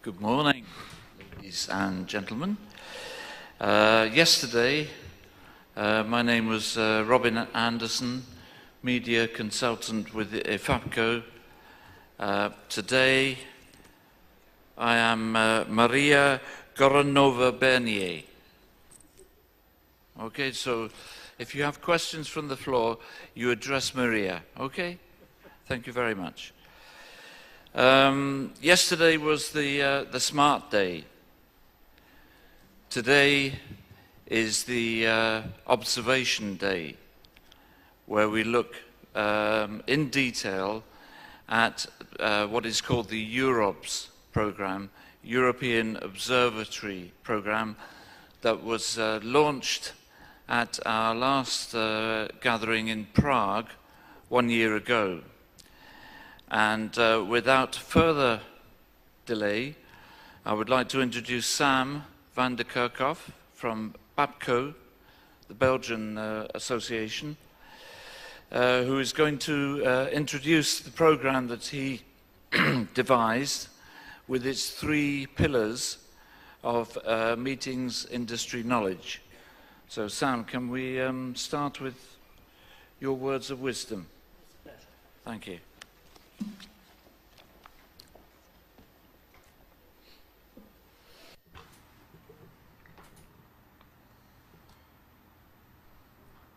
Good morning, ladies and gentlemen. Yesterday, my name was Robin Anderson, media consultant with Efapco. Today, I am Maria Goranova-Bernier. Okay, so if you have questions from the floor, you address Maria, okay? Thank you very much. Yesterday was the smart day. Today is the observation day, where we look in detail at what is called the EUROBS program, European Observatory program, that was launched at our last gathering in Prague 1 year ago. And without further delay, I would like to introduce Sam van der Kerckhof from PAPCO, the Belgian association, who is going to introduce the program that he devised with its 3 pillars of meetings, industry, knowledge. So Sam, can we start with your words of wisdom? Thank you.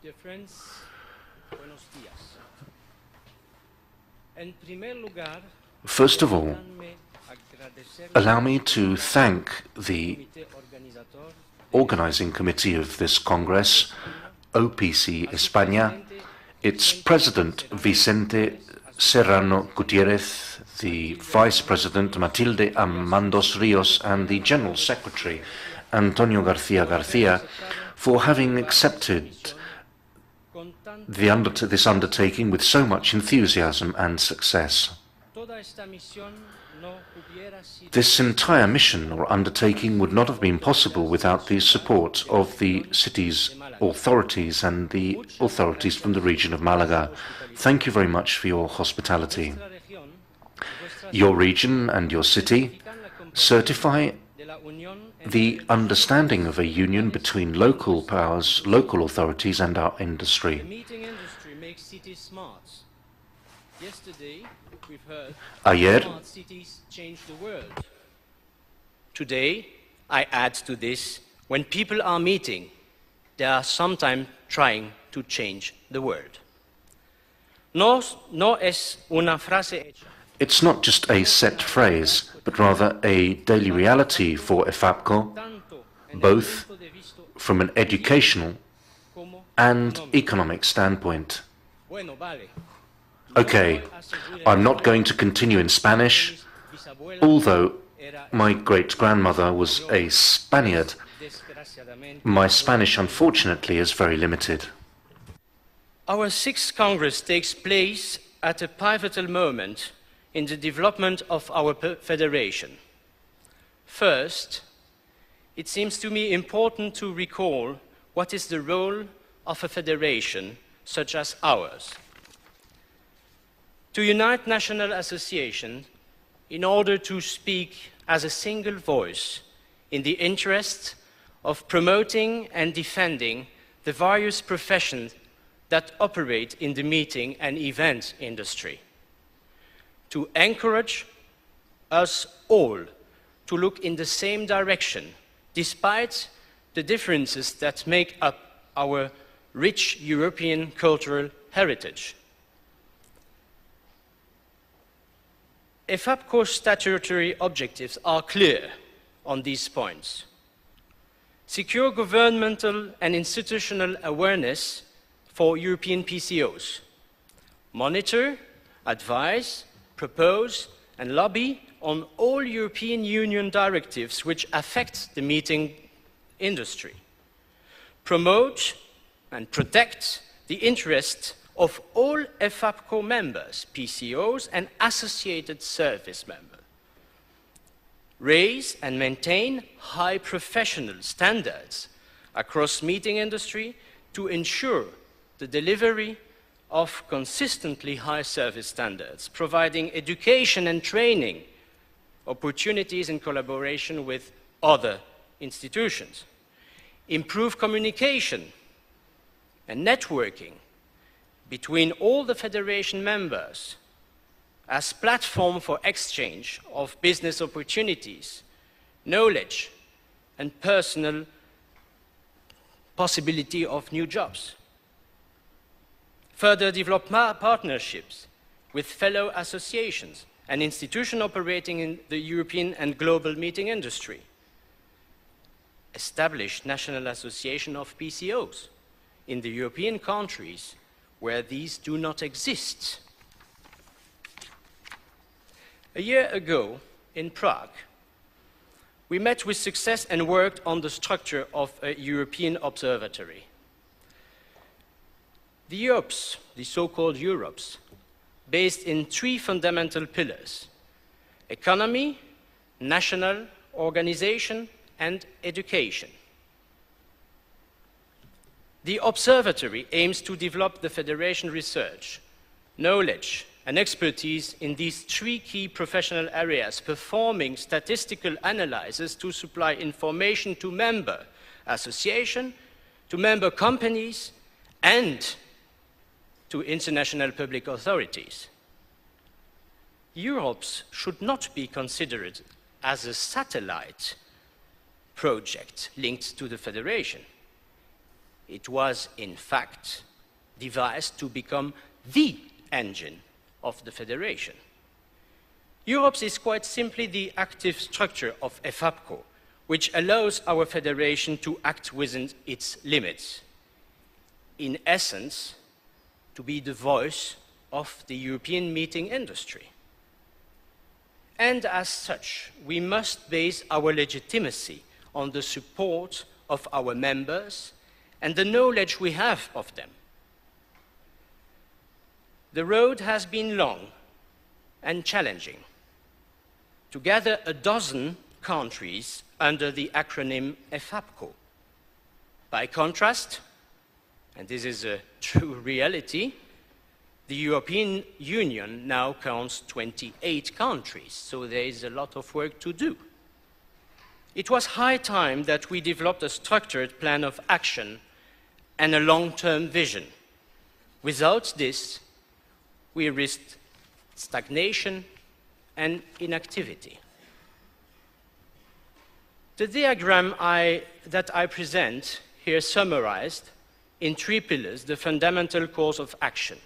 Dear friends, buenos días. En primer lugar, first of all, allow me to thank the organizing committee of this Congress, OPC España, its president Vicente Serrano Gutierrez, the vice president Matilde Amandos Rios, and the general secretary Antonio García for having accepted this undertaking with so much enthusiasm and success. This entire mission or undertaking would not have been possible without the support of the city's authorities and the authorities from the region of Malaga. Thank you very much for your hospitality. Your region and your city certify the understanding of a union between local powers, local authorities and our industry. the meeting industry makes cities smart. Yesterday, we've heard Ayer, smart cities change the world. Today, I add to this, when people are meeting, they are sometimes trying to change the world. No es una frase hecha. it's not just a set phrase, but rather a daily reality for Efapco, both from an educational and economic standpoint. Bueno, vale. Okay, I'm not going to continue in Spanish, although my great-grandmother was a Spaniard. My Spanish, unfortunately, is very limited. Our 6th Congress takes place at a pivotal moment in the development of our federation. First, it seems to me important to recall what is the role of a federation such as ours. To unite national associations in order to speak as a single voice in the interest of promoting and defending the various professions that operate in the meeting and event industry. To encourage us all to look in the same direction, despite the differences that make up our rich European cultural heritage. Efapco's statutory objectives are clear on these points. Secure governmental and institutional awareness for European PCOs. Monitor, advise, propose and lobby on all European Union directives which affect the meeting industry. Promote and protect the interests of all Efapco members, PCOs and associated service members. Raise and maintain high professional standards across meeting industry to ensure the delivery of consistently high service standards, providing education and training opportunities in collaboration with other institutions, improve communication and networking between all the federation members as platform for exchange of business opportunities, knowledge, and personal possibility of new jobs. Further develop partnerships with fellow associations and institutions operating in the European and global meeting industry. Establish national association of PCOs in the European countries where these do not exist. A year ago in Prague, we met with success and worked on the structure of a European observatory. The EUROBS, the so-called EUROBS, based in three fundamental pillars: economy, national organization, and education. The observatory aims to develop the Federation research, knowledge, and expertise in these three key professional areas, performing statistical analysis to supply information to member associations, to member companies, and to international public authorities. EUROBS should not be considered as a satellite project linked to the Federation. It was, in fact, devised to become the engine of the Federation. EUROBS is quite simply the active structure of Efapco, which allows our Federation to act within its limits. In essence, to be the voice of the European meeting industry. And as such, we must base our legitimacy on the support of our members and the knowledge we have of them. The road has been long and challenging. To gather a dozen countries under the acronym Efapco. By contrast, and this is a true reality, the European Union now counts 28 countries, so there is a lot of work to do. It was high time that we developed a structured plan of action and a long-term vision. Without this, we risked stagnation and inactivity. The diagram that I present here summarized in three pillars the fundamental course of action.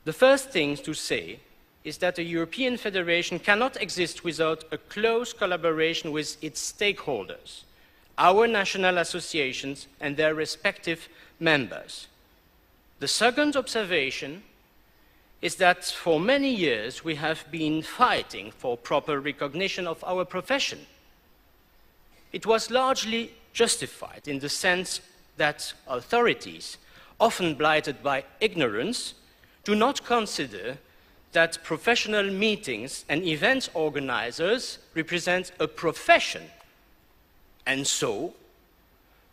The first thing to say is that a European Federation cannot exist without a close collaboration with its stakeholders, our national associations and their respective members. The second observation is that for many years we have been fighting for proper recognition of our profession. It was largely justified in the sense that authorities, often blighted by ignorance, do not consider that professional meetings and event organizers represent a profession. And so,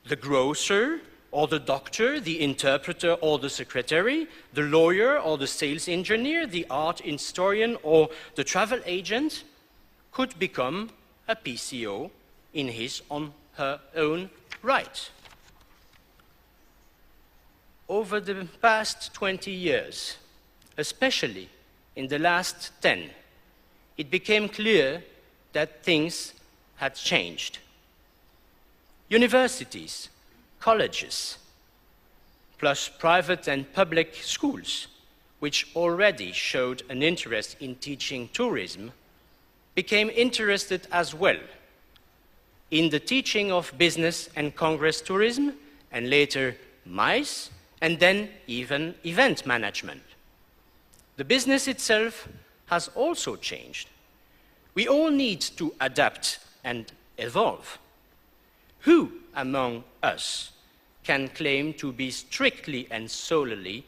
the grocer or the doctor, the interpreter or the secretary, the lawyer or the sales engineer, the art historian or the travel agent could become a PCO in his or her own right. Over the past 20 years, especially in the last 10, it became clear that things had changed. Universities, colleges, plus private and public schools, which already showed an interest in teaching tourism, became interested as well in the teaching of business and congress tourism, and later MICE, and then even event management. The business itself has also changed. We all need to adapt and evolve. Who among us can claim to be strictly and solely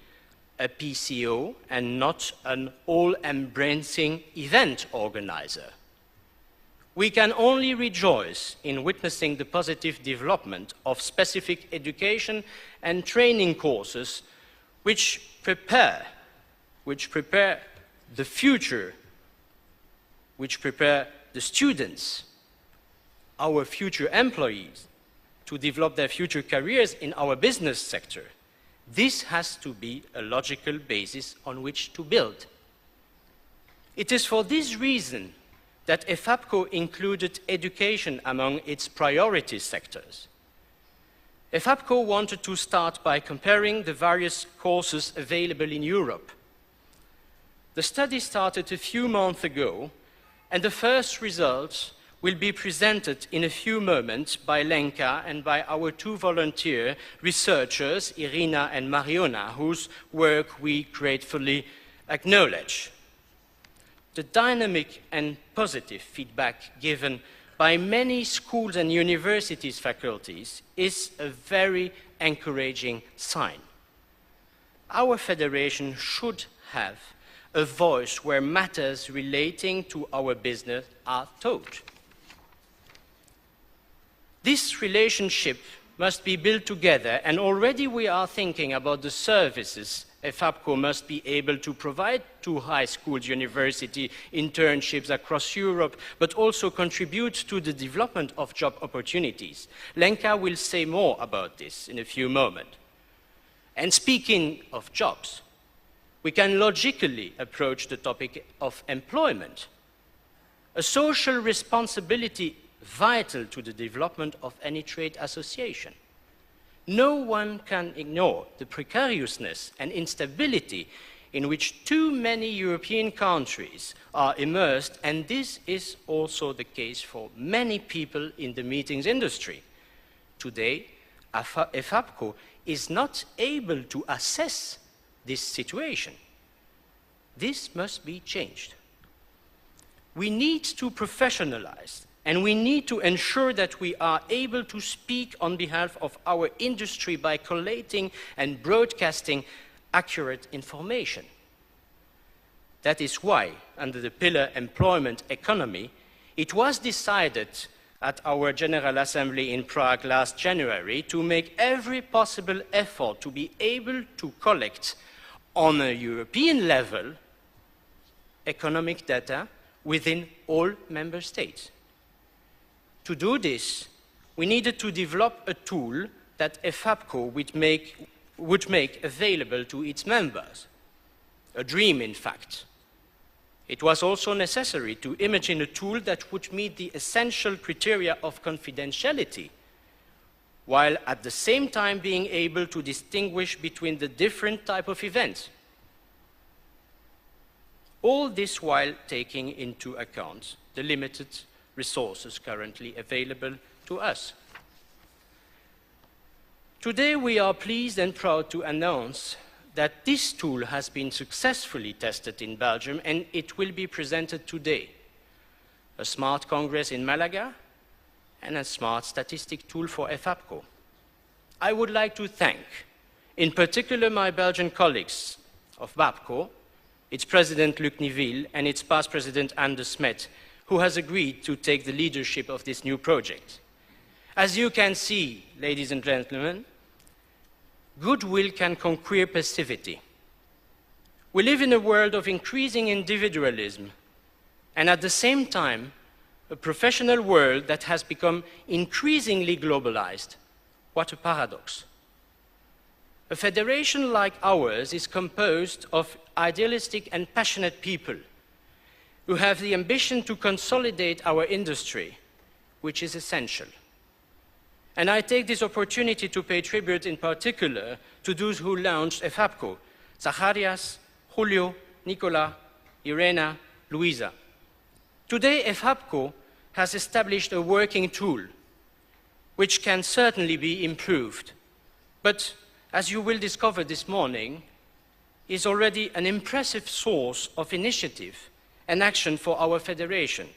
a PCO and not an all-embracing event organizer? We can only rejoice in witnessing the positive development of specific education and training courses which prepare the future which prepare the students, our future employees, to develop their future careers in our business sector, this has to be a logical basis on which to build. It is for this reason that Efapco included education among its priority sectors. Efapco wanted to start by comparing the various courses available in Europe. The study started a few months ago, and the first results will be presented in a few moments by Lenka and by our two volunteer researchers, Irina and Mariona, whose work we gratefully acknowledge. The dynamic and positive feedback given by many schools and universities faculties is a very encouraging sign. Our federation should have a voice where matters relating to our business are taught. This relationship must be built together, and already we are thinking about the services Efapco must be able to provide to high schools, university, internships across Europe, but also contribute to the development of job opportunities. Lenka will say more about this in a few moments. And speaking of jobs, we can logically approach the topic of employment, a social responsibility vital to the development of any trade association. No one can ignore the precariousness and instability in which too many European countries are immersed, and this is also the case for many people in the meetings industry. Today, Efapco is not able to assess this situation. This must be changed. We need to professionalize, and we need to ensure that we are able to speak on behalf of our industry by collating and broadcasting accurate information. That is why, under the pillar employment economy, it was decided at our General Assembly in Prague last January to make every possible effort to be able to collect on a European level economic data within all member states. To do this, we needed to develop a tool that Efapco would make available to its members. A dream, in fact. It was also necessary to imagine a tool that would meet the essential criteria of confidentiality, while at the same time being able to distinguish between the different types of events. All this while taking into account the limited resources currently available to us. Today we are pleased and proud to announce that this tool has been successfully tested in Belgium, and it will be presented today. A smart congress in Malaga and a smart statistic tool for Efapco. I would like to thank, in particular, my Belgian colleagues of BAPCO, its president Luc Niville and its past president Anne de Smet, who has agreed to take the leadership of this new project. As you can see, ladies and gentlemen, goodwill can conquer passivity. We live in a world of increasing individualism, and at the same time, a professional world that has become increasingly globalized. What a paradox. A federation like ours is composed of idealistic and passionate people who have the ambition to consolidate our industry, which is essential. And I take this opportunity to pay tribute in particular to those who launched Efapco: Zacharias, Julio, Nicola, Irena, Luisa. Today, Efapco has established a working tool, which can certainly be improved, but as you will discover this morning, is already an impressive source of initiative and action for our federation,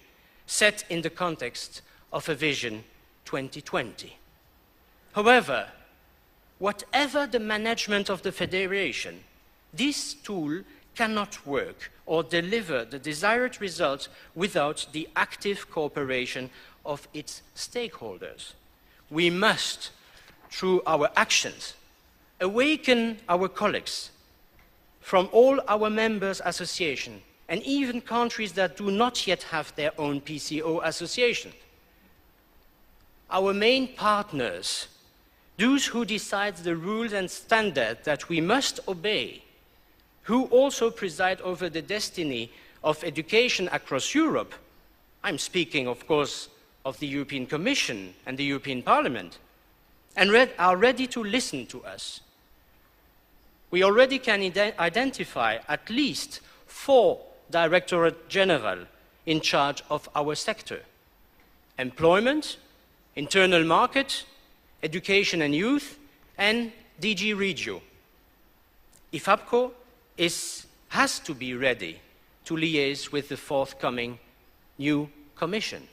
set in the context of a Vision 2020. However, whatever the management of the federation, this tool cannot work or deliver the desired results without the active cooperation of its stakeholders. We must, through our actions, awaken our colleagues from all our members' associations and even countries that do not yet have their own PCO association. Our main partners, those who decide the rules and standards that we must obey, who also preside over the destiny of education across Europe, I'm speaking, of course, of the European Commission and the European Parliament, and are ready to listen to us. We already can identify at least 4 Directorate General in charge of our sector: employment, internal market, education and youth, and DG Regio. Efapco has to be ready to liaise with the forthcoming new Commission.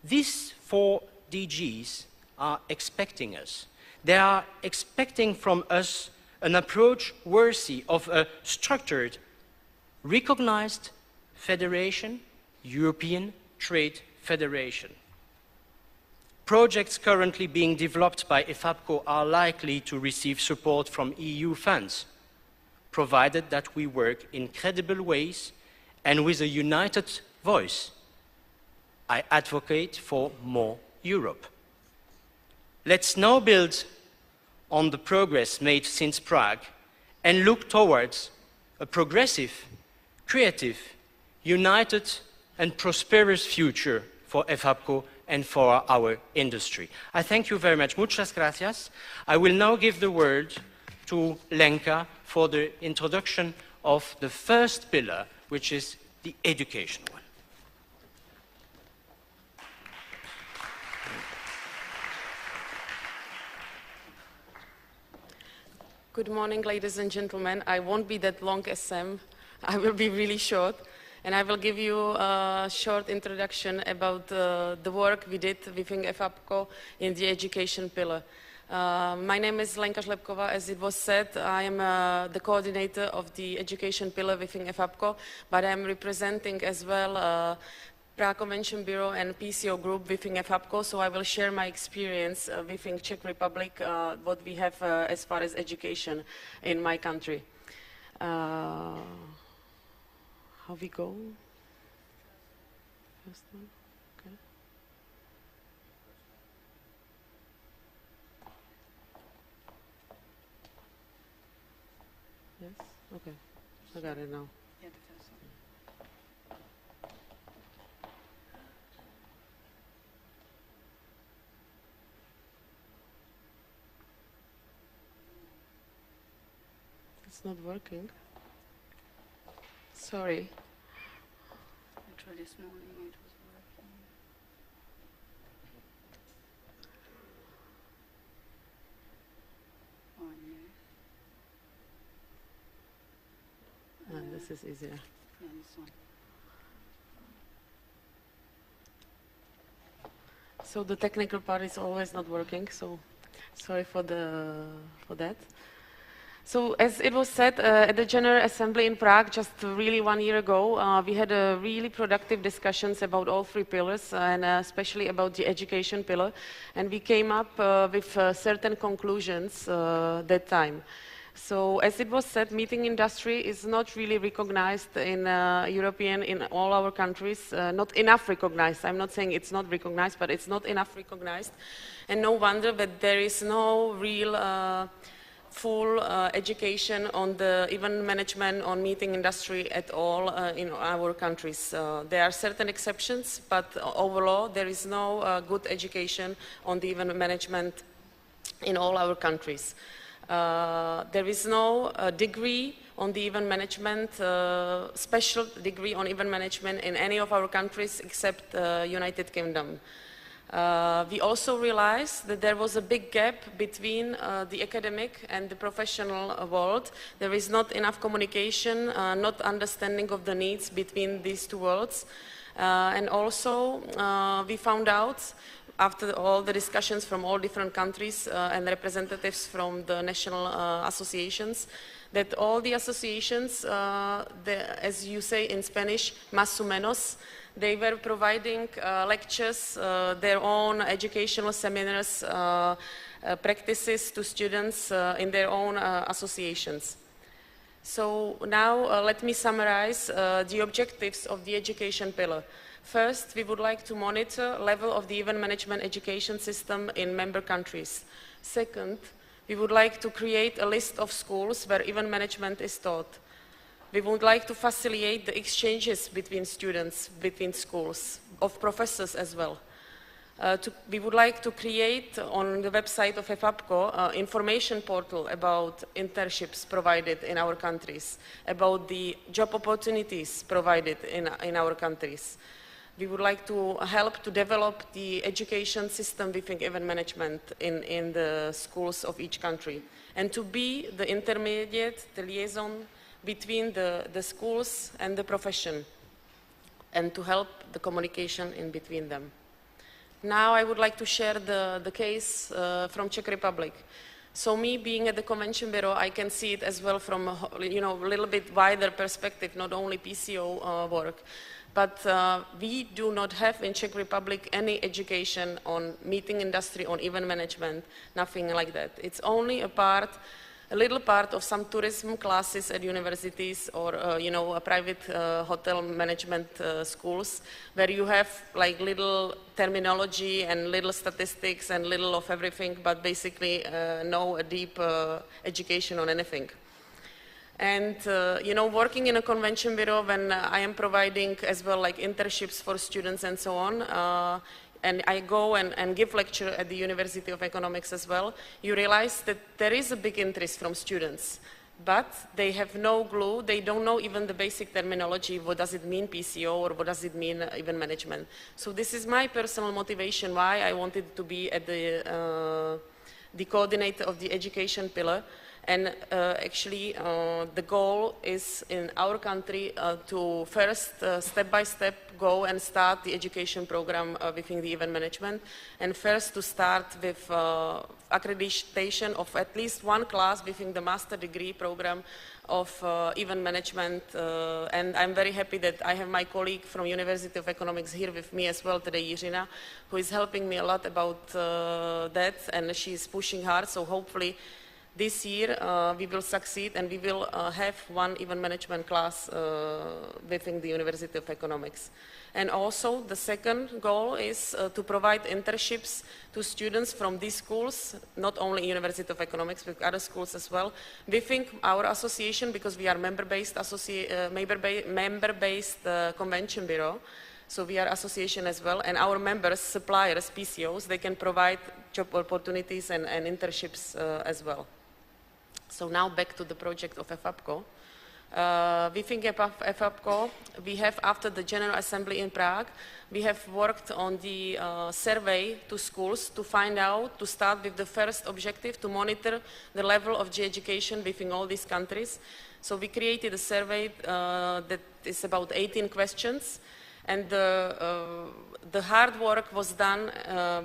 These 4 DGs are expecting us. They are expecting from us an approach worthy of a structured, recognized federation, European Trade Federation. Projects currently being developed by Efapco are likely to receive support from EU funds, provided that we work in credible ways and with a united voice. I advocate for more Europe. Let's now build on the progress made since Prague and look towards a progressive, creative, united and prosperous future for Efapco and for our industry. I thank you very much. Muchas gracias. I will now give the word to Lenka for the introduction of the first pillar, which is the education one. Good morning, ladies and gentlemen. I won't be that long as Sam. I will be really short. And I will give you a short introduction about the work we did within Efapco in the education pillar. My name is Lenka Zlebkova. As it was said, I am the coordinator of the education pillar within Efapco, but I am representing as well Prague Convention Bureau and PCO group within Efapco, so I will share my experience within Czech Republic, what we have as far as education in my country. How we go? First one? Okay. Yes? Okay. I got it now. Yeah, the first one. It's not working. Sorry. I tried this morning, it was working. Oh, yeah. This is easier. Yeah, this one. So the technical part is always not working, so sorry for that. So as it was said at the General Assembly in Prague just really 1 year ago, we had a really productive discussions about all 3 pillars and especially about the education pillar, and we came up with certain conclusions that time. So as it was said, meeting industry is not really recognized in European, in all our countries, not enough recognized. I'm not saying it's not recognized, but it's not enough recognized. And no wonder that there is no real full education on the event management, on meeting industry at all in our countries. There are certain exceptions, but overall there is no good education on the event management in all our countries. There is no degree on the event management, special degree on event management in any of our countries except United Kingdom. We also realized that there was a big gap between the academic and the professional world. There is not enough communication, not understanding of the needs between these 2 worlds. And also we found out, after all the discussions from all different countries and representatives from the national associations, that all the associations, as you say in Spanish, más o menos, they were providing lectures, their own educational seminars, practices to students in their own associations. So now let me summarize the objectives of the education pillar. First, we would like to monitor level of the event management education system in member countries. Second, we would like to create a list of schools where event management is taught. We would like to facilitate the exchanges between students, between schools, of professors as well. We would like to create on the website of Efapco information portal about internships provided in our countries, about the job opportunities provided in our countries. We would like to help to develop the education system within event management in the schools of each country, and to be the intermediate, the liaison between the schools and the profession, and to help the communication in between them. Now I would like to share the case from Czech Republic. So me being at the Convention Bureau, I can see it as well from a little bit wider perspective, not only PCO work. But we do not have in Czech Republic any education on meeting industry, on event management, nothing like that. It's only a little part of some tourism classes at universities or a private hotel management schools, where you have like little terminology and little statistics and little of everything, but basically no deep education on anything. And working in a convention bureau, when I am providing as well like internships for students and so on, and I go and give lecture at the University of Economics as well, you realize that there is a big interest from students, but they have no clue, they don't know even the basic terminology, what does it mean PCO or what does it mean event management. So this is my personal motivation why I wanted to be at the coordinator of the education pillar. And actually, the goal is in our country to first, step by step, go and start the education program within the event management. And first to start with accreditation of at least one class within the master degree program of event management. And I'm very happy that I have my colleague from University of Economics here with me as well today, Irina, who is helping me a lot about that, and she's pushing hard, so hopefully this year we will succeed and we will have one event management class within the University of Economics. And also the second goal is to provide internships to students from these schools, not only University of Economics, but other schools as well. We think our association, because we are member-based convention bureau, so we are association as well, and our members, suppliers, PCOs, they can provide job opportunities and internships as well. So now back to the project of Efapco. We think about Efapco, we have after the General Assembly in Prague, we have worked on the survey to schools to find out, to start with the first objective, to monitor the level of education within all these countries. So we created a survey that is about 18 questions. And the hard work was done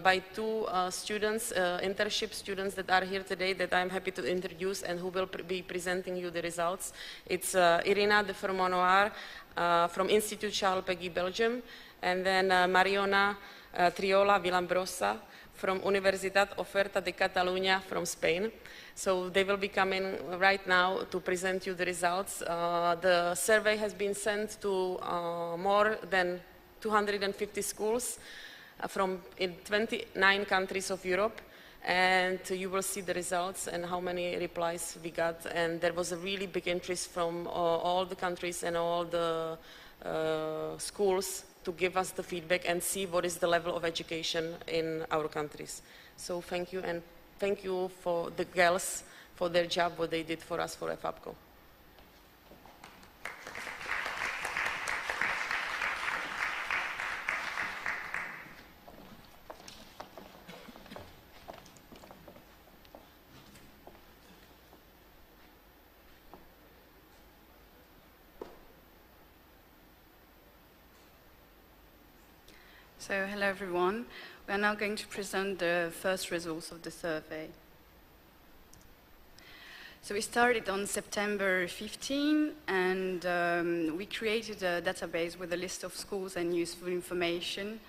by two students, internship students that are here today that I'm happy to introduce and who will be presenting you the results. It's Irina de Formanoir from Institut Péguy, Belgium, and then Mariona Triola, Villambrosa from Universitat Oberta de Catalunya from Spain. So they will be coming right now to present you the results. The survey has been sent to more than 250 schools in 29 countries of Europe, and you will see the results and how many replies we got. And there was a really big interest from all the countries and all the schools to give us the feedback and see what is the level of education in our countries. So thank you, and thank you for the girls for their job, what they did for us for Efapco. So, hello everyone. We are now going to present the first results of the survey. So we started on September 15, and we created a database with a list of schools and useful information.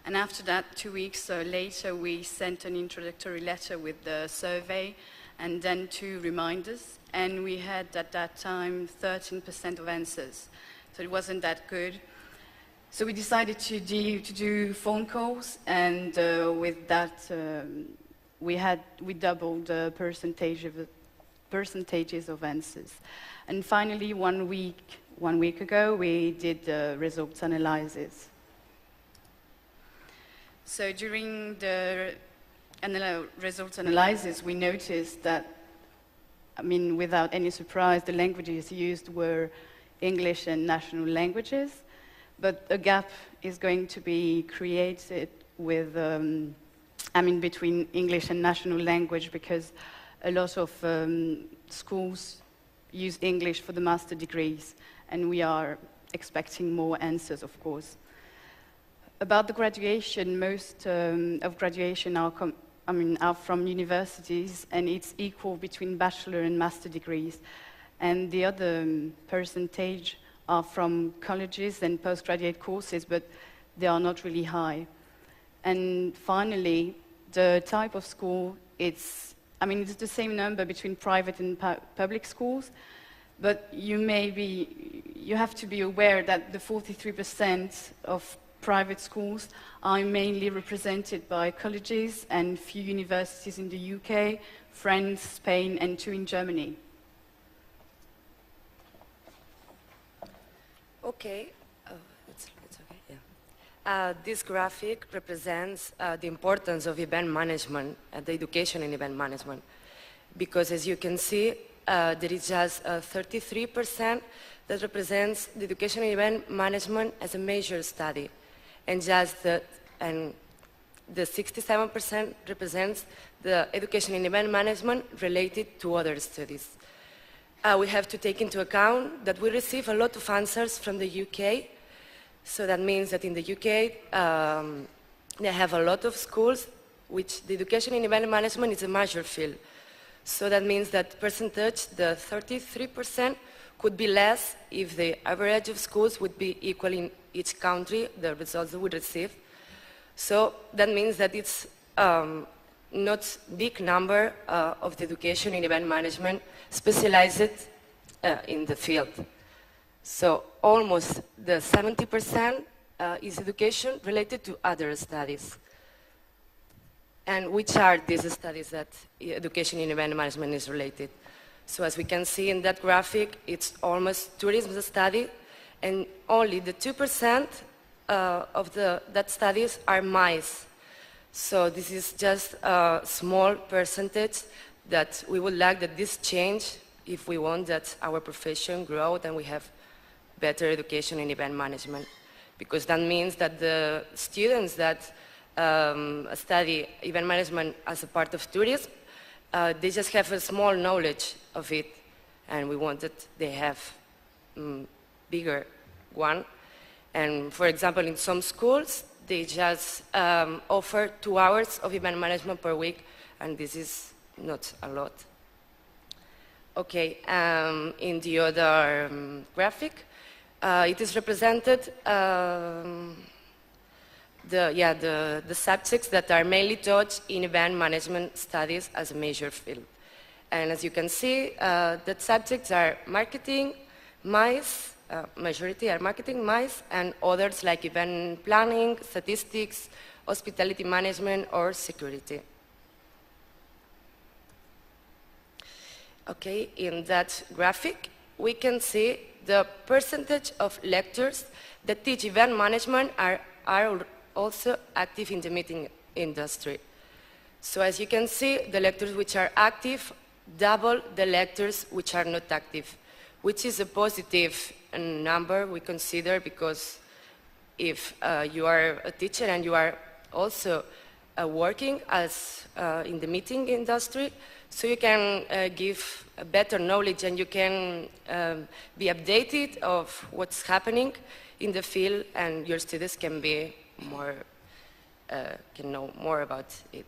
And after that, 2 weeks later, we sent an introductory letter with the survey and then 2 reminders. and we had at that time 13% of answers. So it wasn't that good. So we decided to do phone calls, and with that we doubled the percentages of answers. And finally, one week ago, we did the results analysis. So during the results analysis, we noticed that, I mean, without any surprise, the languages used were English and national languages, but a gap is going to be created with, between English and national language, because a lot of schools use English for the master degrees, and we are expecting more answers, of course. About the graduation, most of graduation are from universities, and it's equal between bachelor and master degrees. And the other percentage are from colleges and postgraduate courses, but they are not really high. And finally, the type of school, it's the same number between private and public schools, but you have to be aware that the 43% of private schools are mainly represented by colleges and few universities in the UK, France, Spain, and 2 in Germany. Okay, it's okay, yeah. This graphic represents the importance of event management, the education in event management, because as you can see, there is just 33% that represents the education in event management as a major study, and the 67% represents the education in event management related to other studies. We have to take into account that we receive a lot of answers from the UK, so that means that in the UK they have a lot of schools which the education in event management is a major field. So that means that percentage, the 33%, could be less if the average of schools would be equal in each country, the results that we receive. So that means that it's not big number of the education in event management specialized in the field. So almost the 70% is education related to other studies. And which are these studies that education in event management is related? So as we can see in that graphic, it's almost tourism study, and only the 2% of that studies are MICE. So this is just a small percentage that we would like that this change if we want that our profession grow and we have better education in event management. Because that means that the students that study event management as a part of tourism, they just have a small knowledge of it, and we want that they have bigger one. And for example, in some schools, they just offer 2 hours of event management per week, and this is not a lot. Okay, in the other graphic, it is represented the subjects that are mainly taught in event management studies as a major field. And as you can see, the subjects are marketing, MICE, majority are marketing, MICE, and others like event planning, statistics, hospitality management, or security. Okay, in that graphic, we can see the percentage of lecturers that teach event management are also active in the meeting industry. So as you can see, the lecturers which are active double the lecturers which are not active, which is a positive number we consider, because if you are a teacher and you are also working as in the meeting industry, so you can give a better knowledge and you can be updated of what's happening in the field, and your students can be more, can know more about it.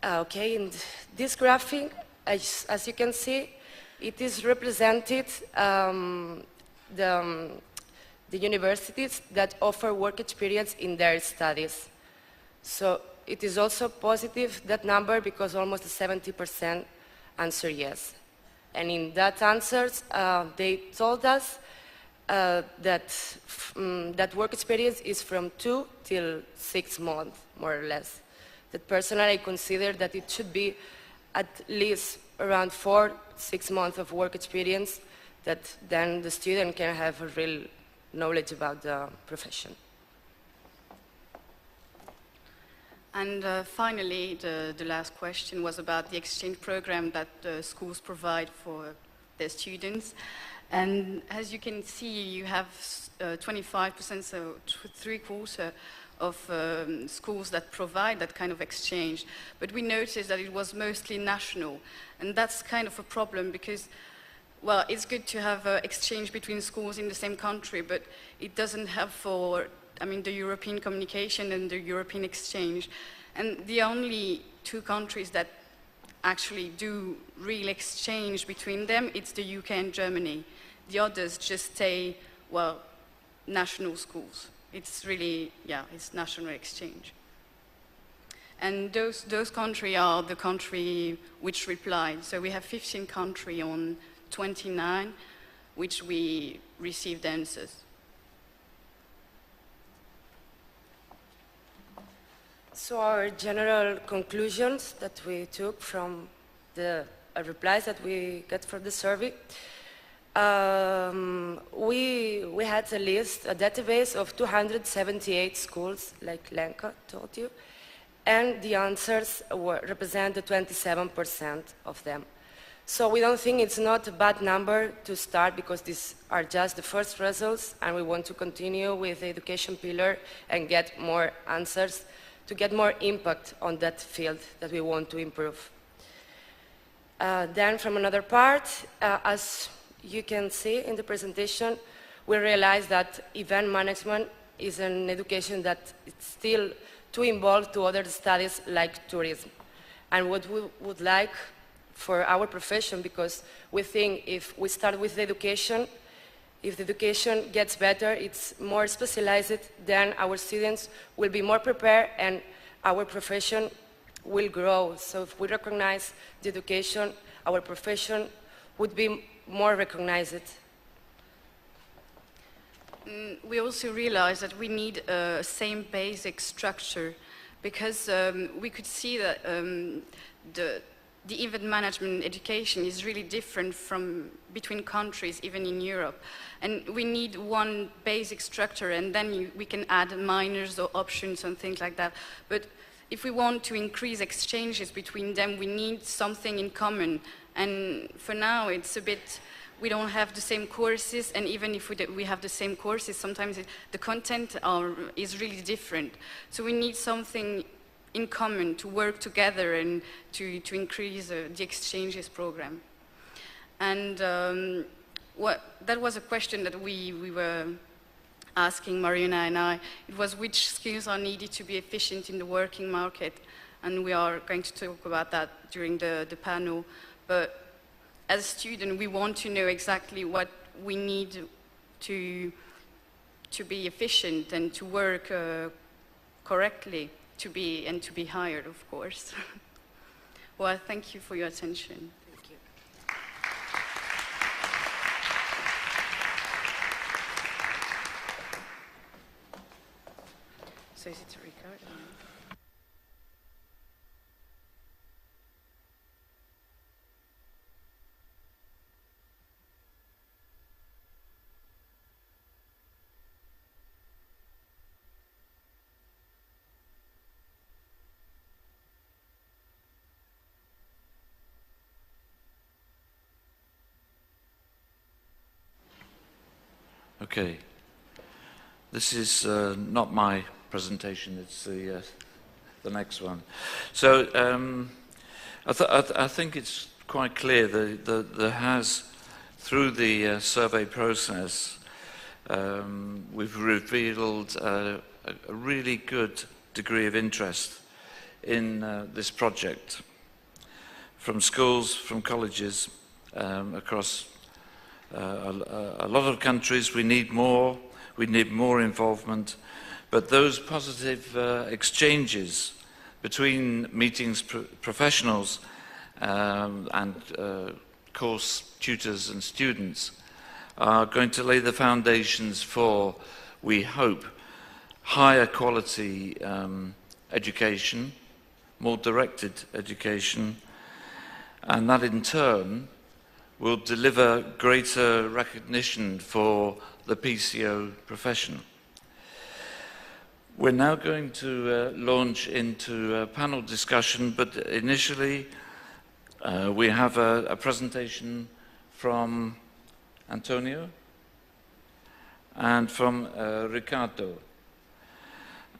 Okay, in this graphic, as you can see, it is represented the universities that offer work experience in their studies. So it is also positive, that number, because almost 70% answered yes. And in that answers, they told us that work experience is from 2 till 6 months, more or less. That personally I consider that it should be at least around 4-6 months of work experience, that then the student can have a real knowledge about the profession. And finally, the last question was about the exchange program that the schools provide for their students. And as you can see, you have 25%, so 3/4 of schools that provide that kind of exchange. But we noticed that it was mostly national. And that's kind of a problem because, well, it's good to have exchange between schools in the same country, but it doesn't have for, I mean, the European communication and the European exchange. And the only 2 countries that actually do real exchange between them, it's the UK and Germany. The others just stay, well, national schools. It's really, yeah, it's national exchange. And those countries are the country which replied. So we have 15 countries on 29, which we received answers. So our general conclusions that we took from the replies that we got from the survey, we had a list, a database of 278 schools, like Lenka told you, and the answers represent the 27% of them. So we don't think it's not a bad number to start, because these are just the first results, and we want to continue with the education pillar and get more answers to get more impact on that field that we want to improve. Then from another part, as you can see in the presentation, we realize that event management is an education that is still too involved to other studies like tourism. And what we would like for our profession, because we think if we start with the education, if the education gets better, it's more specialized, then our students will be more prepared and our profession will grow. So if we recognize the education, our profession would be more recognized. We also realize that we need a same basic structure, because we could see that the event management education is really different from between countries, even in Europe. And we need one basic structure, and then we can add minors or options and things like that. But if we want to increase exchanges between them, we need something in common. And for now, it's a bit, we don't have the same courses, and even if we have the same courses, sometimes the content is really different. So we need something in common to work together and to increase the exchanges program. And that was a question that we were asking, Mariona and I. It was which skills are needed to be efficient in the working market, and we are going to talk about that during the panel. But as a student, we want to know exactly what we need to be efficient and to work correctly, to be hired, of course. Well, thank you for your attention. Thank you. So is it Ricardo? Okay. This is not my presentation, it's the next one. So I think it's quite clear that there has, through the survey process, we've revealed a really good degree of interest in this project from schools, from colleges, across a lot of countries. We need more involvement, but those positive exchanges between meetings professionals and course tutors and students are going to lay the foundations for, we hope, higher quality education, more directed education, and that in turn will deliver greater recognition for the PCO profession. We're now going to launch into a panel discussion, but initially we have a presentation from Antonio and from Ricardo.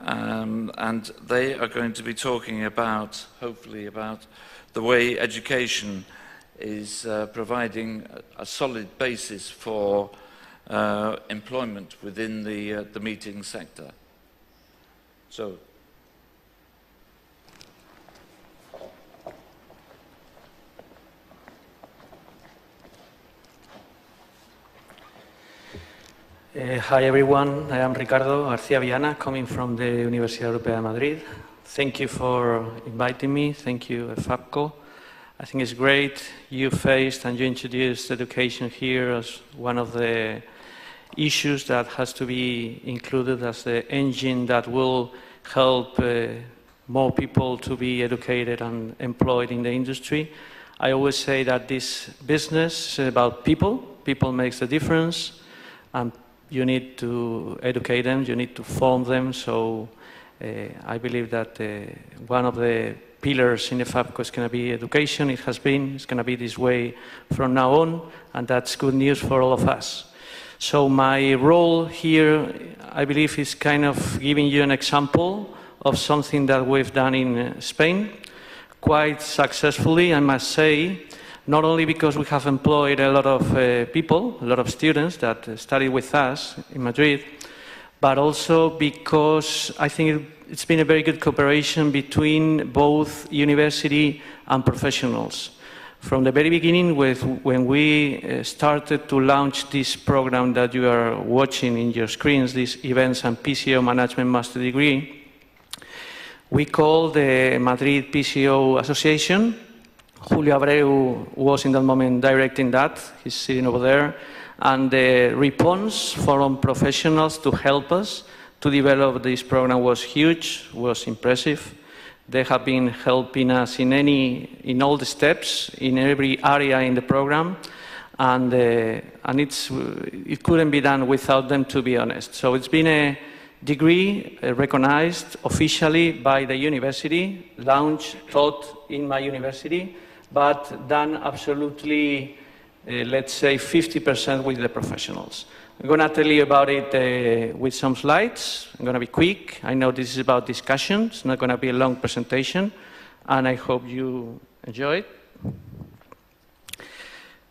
And they are going to be talking about, hopefully, about the way education is providing a solid basis for employment within the meeting sector. So. Hi everyone, I am Ricardo García Viana, coming from the Universitat Europea de Madrid. Thank you for inviting me. Thank you, Efapco. I think it's great you faced and you introduced education here as one of the issues that has to be included as the engine that will help more people to be educated and employed in the industry. I always say that this business is about people. People makes the difference, and you need to educate them, you need to form them. So I believe that one of the pillars in Efapco is going to be education. It has been, it's going to be this way from now on, and that's good news for all of us. So my role here, I believe, is kind of giving you an example of something that we've done in Spain, quite successfully, I must say. Not only because we have employed a lot of people, a lot of students that studied with us in Madrid, but also because I think it's been a very good cooperation between both university and professionals. From the very beginning, when we started to launch this program that you are watching in your screens, this Events and PCO Management Master Degree, we called the Madrid PCO Association. Julio Abreu was in that moment directing that, he's sitting over there, and the response from professionals to help us to develop this program was huge, was impressive. They have been helping us in all the steps, in every area in the program, and it couldn't be done without them, to be honest. So it's been a degree recognized officially by the university, launched, taught in my university, but done absolutely, let's say, 50% with the professionals. I'm going to tell you about it with some slides. I'm going to be quick. I know this is about discussion. It's not going to be a long presentation, and I hope you enjoy it.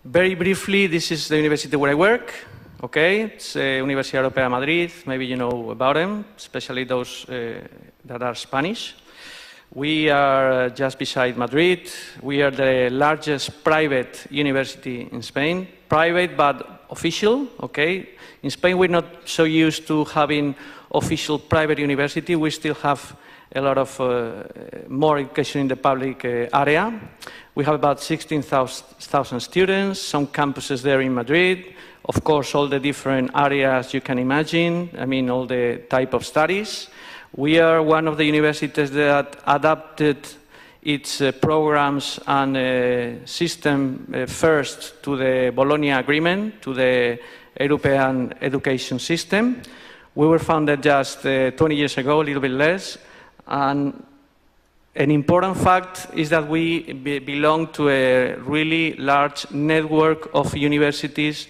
Very briefly, this is the university where I work. Okay, it's Universitat Europea de Madrid. Maybe you know about them, especially those that are Spanish. We are just beside Madrid. We are the largest private university in Spain. Private but official, okay? In Spain, we're not so used to having official private university. We still have a lot of more education in the public area. We have about 16,000 students, some campuses there in Madrid. Of course, all the different areas you can imagine. I mean, all the type of studies. We are one of the universities that adapted its programs and system first to the Bologna Agreement, to the European education system. We were founded just 20 years ago, a little bit less. And an important fact is that we belong to a really large network of universities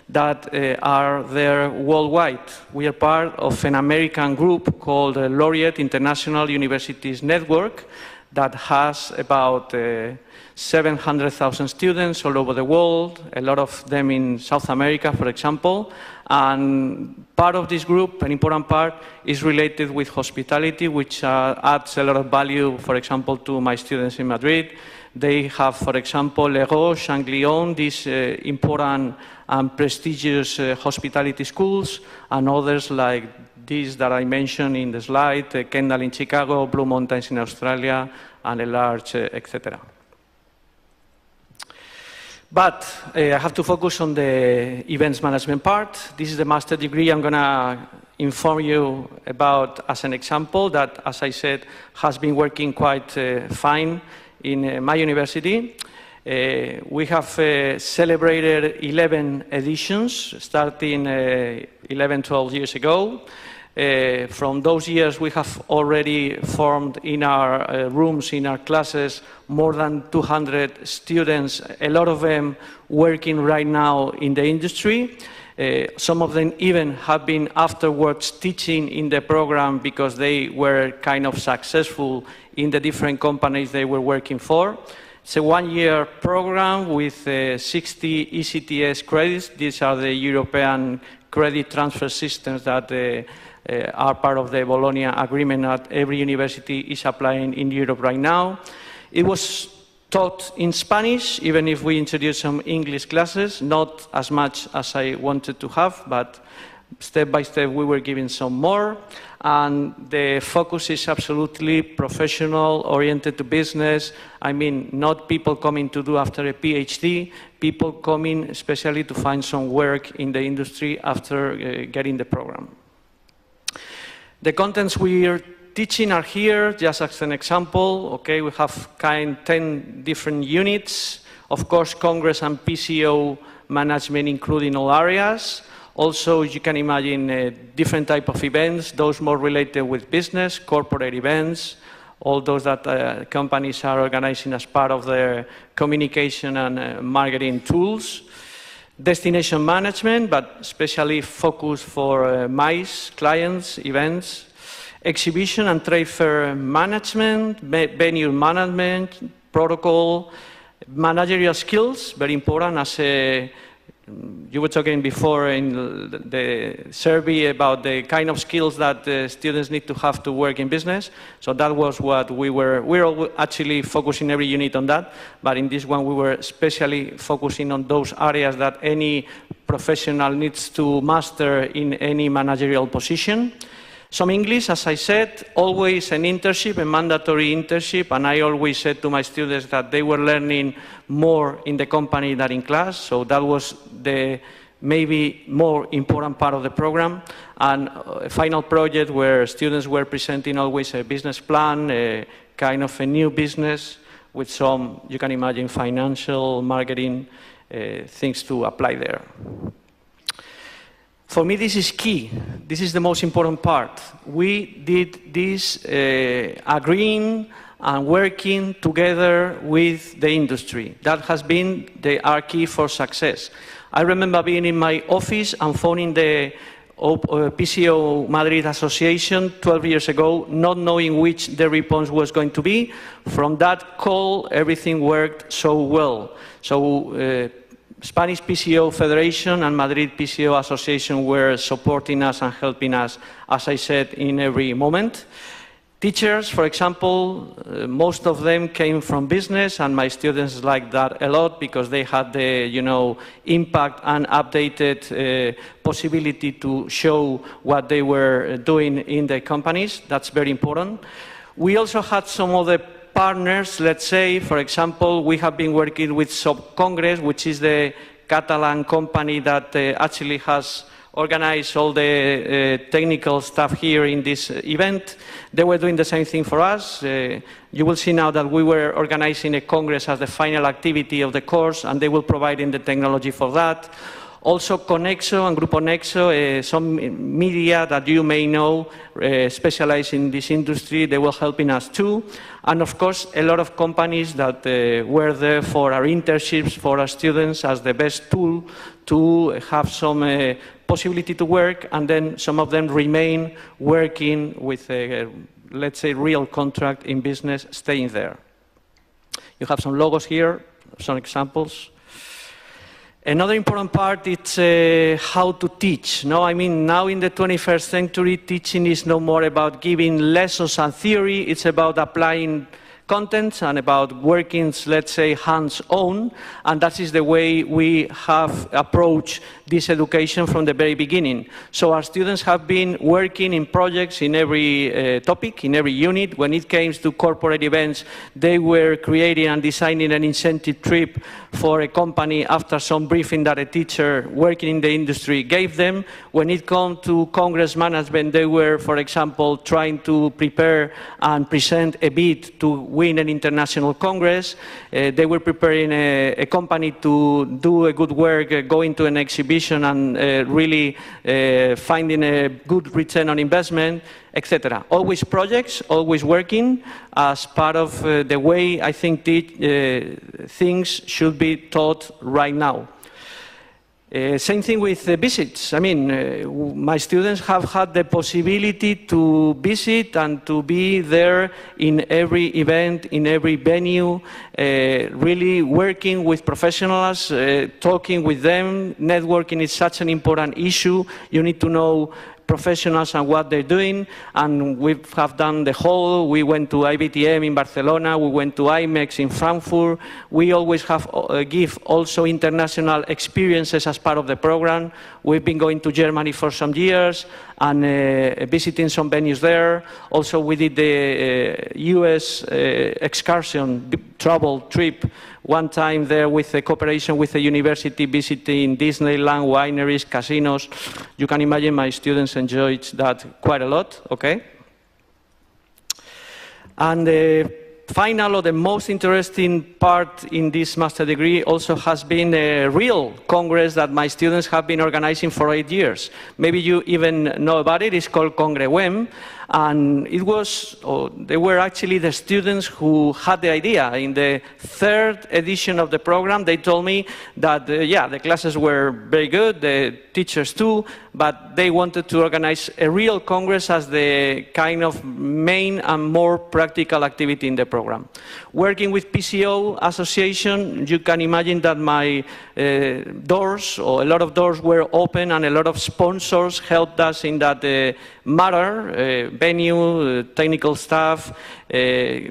that are there worldwide. We are part of an American group called Laureate International Universities Network that has about 700,000 students all over the world, a lot of them in South America, for example. And part of this group, an important part, is related with hospitality, which adds a lot of value, for example, to my students in Madrid. They have, for example, Les Roches and Glion, these important and prestigious hospitality schools, and others like these that I mentioned in the slide, Kendall in Chicago, Blue Mountains in Australia, and a large, etc. But I have to focus on the events management part. This is the master degree I'm going to inform you about as an example that, as I said, has been working quite fine in my university. We have celebrated 11 editions starting 11, 12 years ago. From those years, we have already formed in our rooms, in our classes, more than 200 students, a lot of them working right now in the industry. Some of them even have been afterwards teaching in the program because they were kind of successful in the different companies they were working for. It's a one-year program with 60 ECTS credits. These are the European credit transfer systems that are part of the Bologna Agreement that every university is applying in Europe right now. It was taught in Spanish, even if we introduced some English classes, not as much as I wanted to have, but step by step we were giving some more. And the focus is absolutely professional, oriented to business. I mean, not people coming to do after a PhD, people coming especially to find some work in the industry after getting the program. The contents we are teaching are here, just as an example. Okay, we have 10 different units. Of course, Congress and PCO management including all areas. Also, you can imagine different type of events, those more related with business, corporate events, all those that companies are organizing as part of their communication and marketing tools. Destination management, but especially focused for MICE clients, events. Exhibition and trade fair management, venue management, protocol, managerial skills, very important. As you were talking before in the survey about the kind of skills that the students need to have to work in business. So that was what we're actually focusing every unit on that, but in this one we were especially focusing on those areas that any professional needs to master in any managerial position. Some English, as I said, always an internship, a mandatory internship, and I always said to my students that they were learning more in the company than in class, so that was the maybe more important part of the program. And a final project where students were presenting always a business plan, a kind of a new business with some, you can imagine, financial, marketing things to apply there. For me, this is key. This is the most important part. We did this agreeing and working together with the industry. That has been our key for success. I remember being in my office and phoning the PCO Madrid Association 12 years ago, not knowing which the response was going to be. From that call, everything worked so well. So Spanish PCO Federation and Madrid PCO Association were supporting us and helping us, as I said, in every moment. Teachers, for example, most of them came from business, and my students liked that a lot because they had the, impact and updated possibility to show what they were doing in the companies. That's very important. We also had some other partners, let's say, for example, we have been working with Congress, which is the Catalan company that actually has organized all the technical stuff here in this event. They were doing the same thing for us. You will see now that we were organizing a Congress as the final activity of the course, and they will provide the technology for that. Also, Conexo and Grupo Nexo, some media that you may know, specialize in this industry, they were helping us too. And of course, a lot of companies that were there for our internships, for our students, as the best tool to have some possibility to work, and then some of them remain working with a, let's say, real contract in business, staying there. You have some logos here, some examples. Another important part is how to teach. No, I mean, now in the 21st century, teaching is no more about giving lessons and theory. It's about applying contents and about working, let's say, hands-on, and that is the way we have approached this education from the very beginning. So our students have been working in projects in every topic, in every unit. When it came to corporate events, they were creating and designing an incentive trip for a company after some briefing that a teacher working in the industry gave them. When it comes to Congress management, they were, for example, trying to prepare and present a bid to win an international Congress. They were preparing a company to do a good work, going to an exhibition and really finding a good return on investment, etc. Always projects, always working as part of the way I think things should be taught right now. Same thing with visits. I mean, my students have had the possibility to visit and to be there in every event, in every venue, really working with professionals, talking with them. Networking is such an important issue. You need to know professionals and what they're doing, and we have done the whole. We went to IBTM in Barcelona, we went to IMEX in Frankfurt. We always have give also international experiences as part of the program. We've been going to Germany for some years and visiting some venues there. Also we did the US excursion travel trip one time there with a cooperation with the university, visiting Disneyland, wineries, casinos. You can imagine my students enjoyed that quite a lot, okay? And the final or the most interesting part in this master degree also has been a real congress that my students have been organizing for 8 years. Maybe you even know about it. It's called Congrewem. And it was, they were actually the students who had the idea. In the 3rd edition of the program, they told me that, yeah, the classes were very good, the teachers too, but they wanted to organize a real congress as the kind of main and more practical activity in the program. Working with PCO association, you can imagine that my doors, or a lot of doors were open, and a lot of sponsors helped us in that matter. Venue, technical staff,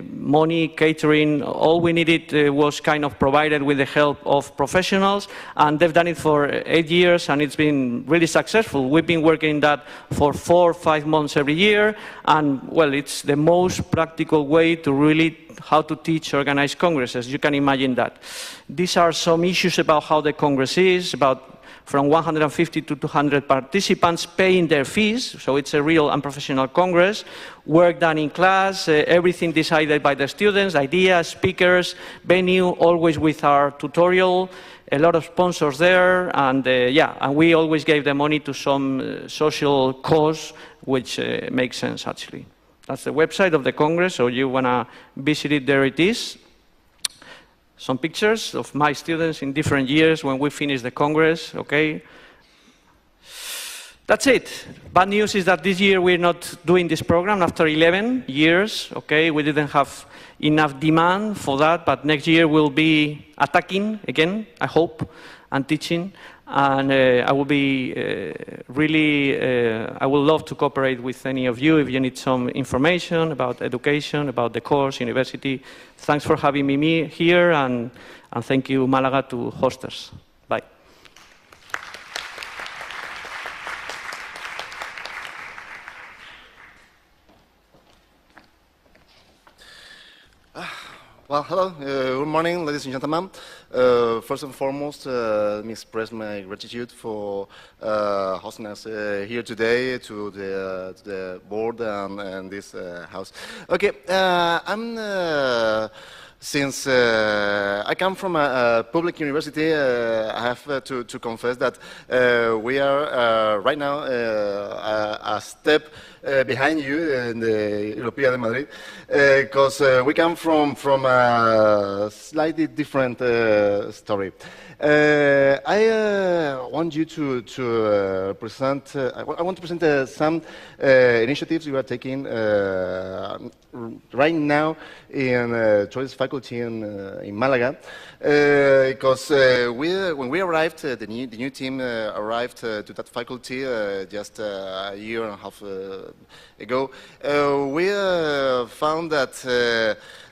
money, catering, all we needed was kind of provided with the help of professionals, and they've done it for 8 years, and it's been really successful. We've been working that for 4 or 5 months every year, and well, it's the most practical way to really how to teach organized congresses. You can imagine that. These are some issues about how the congress is, about from 150 to 200 participants paying their fees, so it's a real and professional congress. Work done in class, everything decided by the students, ideas, speakers, venue, always with our tutorial, a lot of sponsors there, and yeah, and we always gave the money to some social cause, which makes sense actually. That's the website of the congress, so you want to visit it, there it is. Some pictures of my students in different years when we finished the Congress, okay? That's it. Bad news is that this year we're not doing this program after 11 years, okay? We didn't have enough demand for that, but next year we'll be attacking again, I hope, and teaching. And I will be really, I would love to cooperate with any of you if you need some information about education, about the course, university. Thanks for having me here, and thank you, Malaga, to host us. Bye. Well, hello, good morning, ladies and gentlemen. First and foremost, let me express my gratitude for hosting us here today, to the board and this house. Okay, since I come from a public university, I have to confess that we are right now a step behind you in the Universitat de Madrid, because we come from a slightly different story. I want you to present. I want to present some initiatives we are taking right now in Choice Faculty. faculty in Malaga, because when we arrived, the new team arrived to that faculty just a year and a half ago. We found that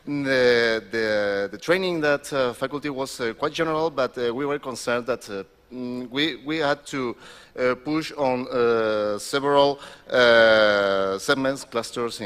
the training that faculty was quite general, but we were concerned that we had to push on several segments, clusters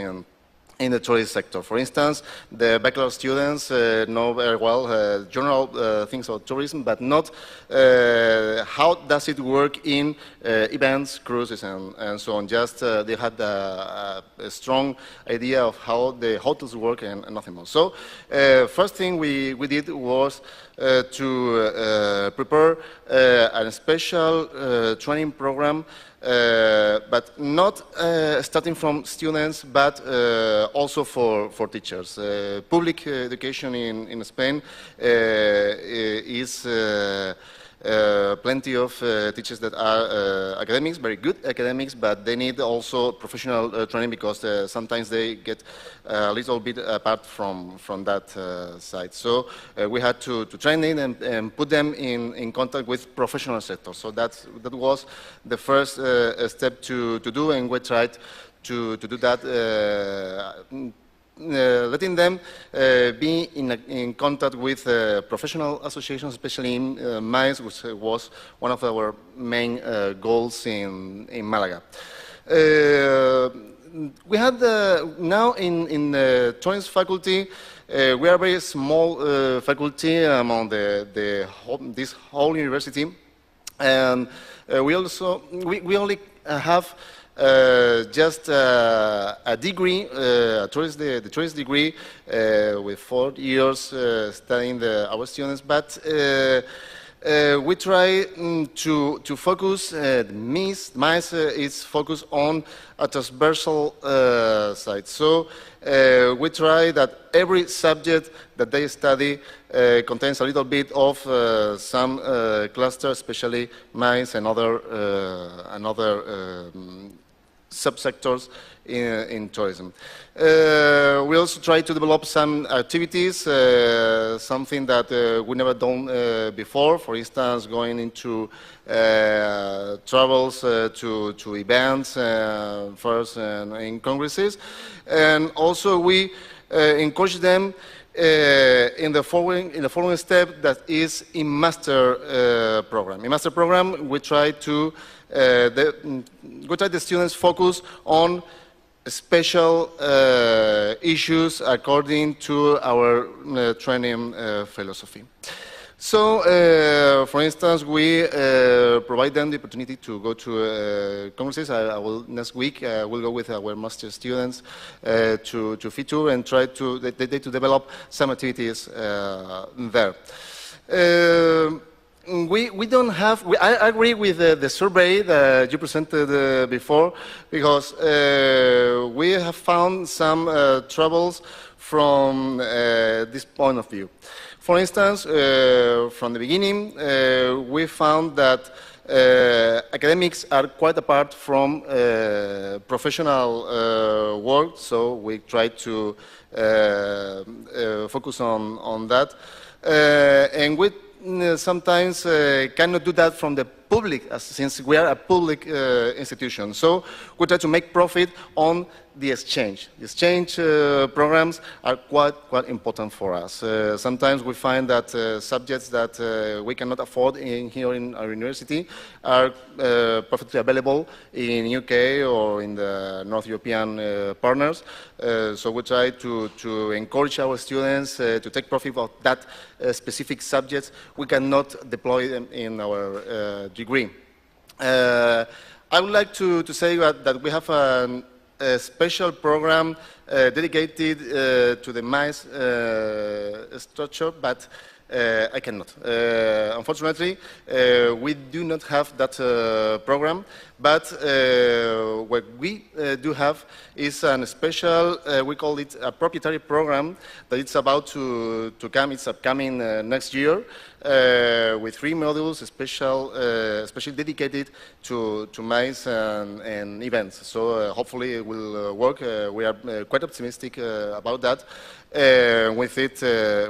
in the tourist sector. For instance, the bachelor students know very well general things about tourism, but not how does it work in events, cruises, and so on. Just they had a strong idea of how the hotels work and nothing more. So first thing we did was to prepare a special training program, but not starting from students, but also for teachers. Public education in Spain is plenty of teachers that are academics, very good academics, but they need also professional training because sometimes they get a little bit apart from that side. So we had to train them and put them in contact with professional sectors. So that was the first step to do, and we tried to do that, letting them be in contact with professional associations, especially in MAIS, which was one of our main goals in Malaga. We had now in the tourism faculty, we are a very small faculty among this whole university, and we only have just a degree, the tourist degree, with 4 years studying our students, but we try to focus, MAIS is focused on a transversal side. So we try that every subject that they study contains a little bit of some cluster, especially MAIS and other subsectors in tourism. We also try to develop some activities, something that we never done before. For instance, going into travels to events, fairs, and in congresses. And also we encourage them in the following step, that is in master program. In master program, we try the students focus on special issues according to our training philosophy. So, for instance, we provide them the opportunity to go to congresses. Next week, we'll go with our master students to FITUR and try to develop some activities there. We don't have, I agree with the survey that you presented before, because we have found some troubles from this point of view. For instance, from the beginning, we found that academics are quite apart from professional work, so we try to focus on that. And we sometimes cannot do that from the public, since we are a public institution. So we try to make profit on the exchange. The exchange programs are quite important for us. Sometimes we find that subjects that we cannot afford here in our university are perfectly available in UK or in the North European partners. So we try to encourage our students to take profit of that specific subjects. We cannot deploy them in our degree. I would like to say that we have a special program dedicated to the MAIS structure, but I cannot. Unfortunately, we do not have that program, but what we do have is a special, we call it a proprietary program that it's about to come. It's upcoming next year with 3 modules, especially dedicated to mice and events. So hopefully it will work. We are quite optimistic about that. With it,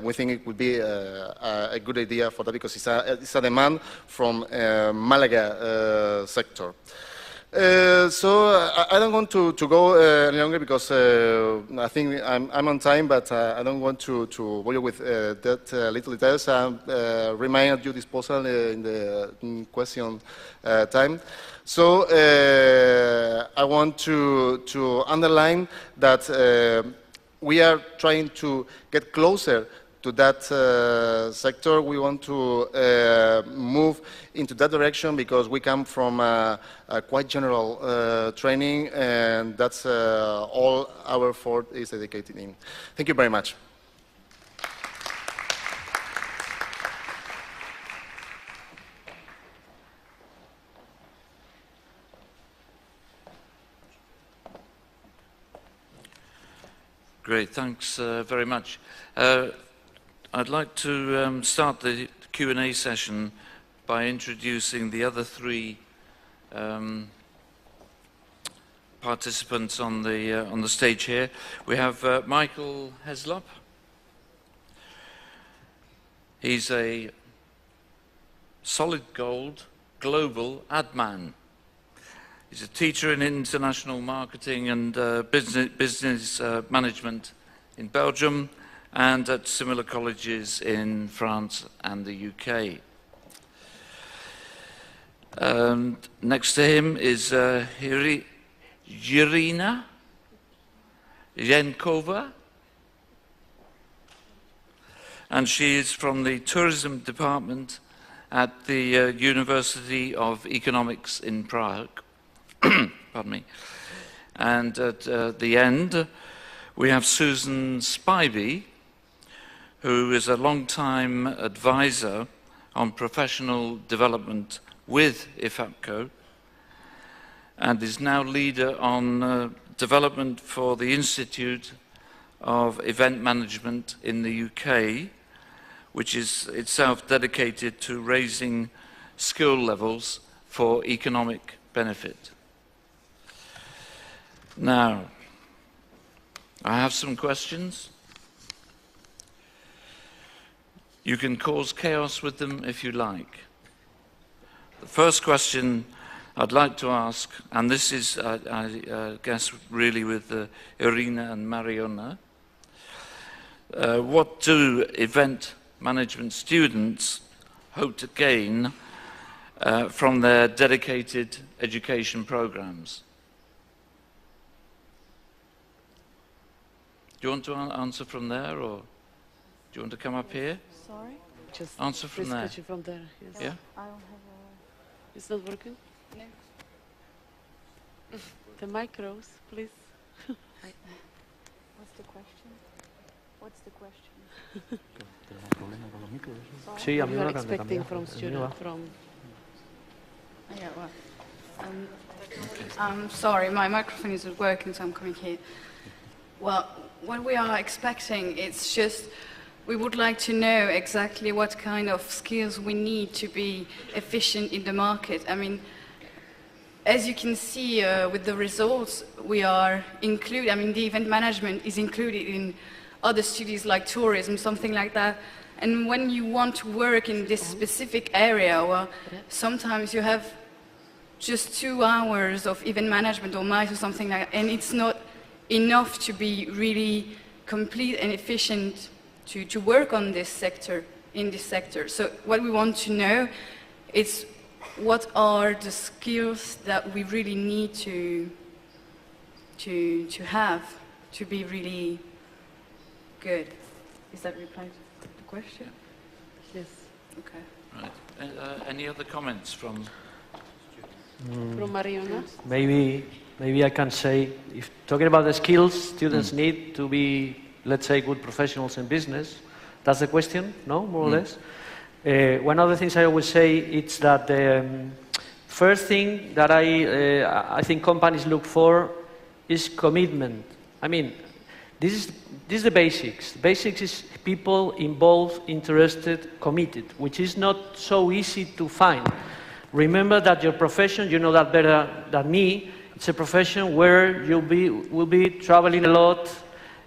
we think it would be a good idea for that because it's a demand from Malaga sector. So I don't want to go any longer because I think I'm on time, but I don't want to bore you with that little details. Remain at your disposal in the question time. So I want to underline that we are trying to get closer to that sector. We want to move into that direction because we come from a quite general training, and that's all our effort is dedicated in. Thank you very much. Great, thanks very much. I'd like to start the Q&A session by introducing the other 3 participants on the stage here. We have Michael Heslop. He's a solid gold global ad man. He's a teacher in international marketing and business management in Belgium and at similar colleges in France and the UK. Next to him is Irina de Formanoir, and she is from the tourism department at the University of Economics in Prague. Pardon me. And at the end, we have Susan Spivey, who is a long-time advisor on professional development with Efapco and is now leader on development for the Institut of Event Management in the UK, which is itself dedicated to raising skill levels for economic benefit. Now, I have some questions. You can cause chaos with them if you like. The first question I'd like to ask, and this is, I guess, really with Irina and Mariona, what do event management students hope to gain from their dedicated education programs? Do you want to answer from there, or do you want to come up here? Sorry? Just answer from there. From there, yes. Yeah? I don't have a... It's not working? No. The micros, please. What's the question? What's the question? Sí, a mí You me are lo acaban de expecting cambiar. from El mío student, va. from... Yeah, well, I'm sorry, my microphone isn't working, so I'm coming here. Well, what we are expecting, it's just, we would like to know exactly what kind of skills we need to be efficient in the market. I mean, as you can see with the results, we are included, I mean, the event management is included in other studies like tourism, something like that. And when you want to work in this specific area, well, sometimes you have just 2 hours of event management or MICE or something like that, and it's not enough to be really complete and efficient to work on this sector, in this sector. So what we want to know is what are the skills that we really need to have to be really good. Is that reply to the question? Yes. Okay. Right. Any other comments from? From Mariona? Maybe I can say, if talking about the skills students need to be, let's say, good professionals in business, that's the question, no, more or less? One of the things I always say is that First thing that I think companies look for is commitment. I mean, this is the basics. The basics is people involved, interested, committed, which is not so easy to find. Remember that your profession, you know that better than me, it's a profession where you will be traveling a lot,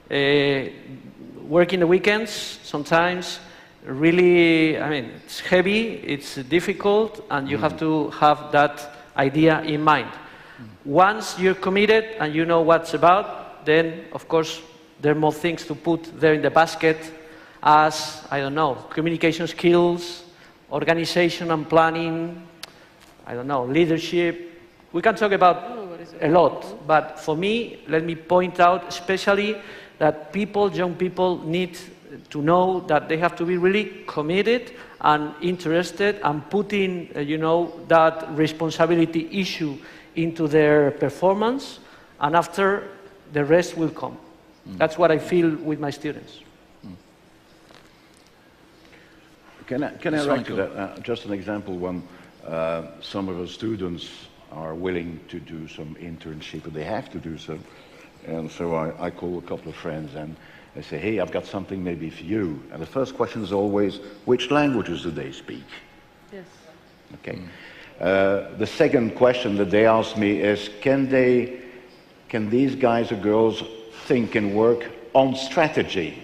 working the weekends sometimes. Really, I mean, it's heavy, it's difficult, and you have to have that idea in mind. Once you're committed and you know what's about, then, of course, there are more things to put there in the basket as, I don't know, communication skills, organization and planning, I don't know, leadership. We can talk about a lot, but for me, let me point out especially that young people need to know that they have to be really committed and interested and putting, that responsibility issue into their performance, and after, the rest will come. That's what I feel with my students. Can I add to that? Just an example, when some of our students are willing to do some internship, and they have to do so, and so I call a couple of friends and I say, hey, I've got something maybe for you. And the first question is always, which languages do they speak? Yes. Okay. The second question that they ask me is, can these guys or girls think and work on strategy?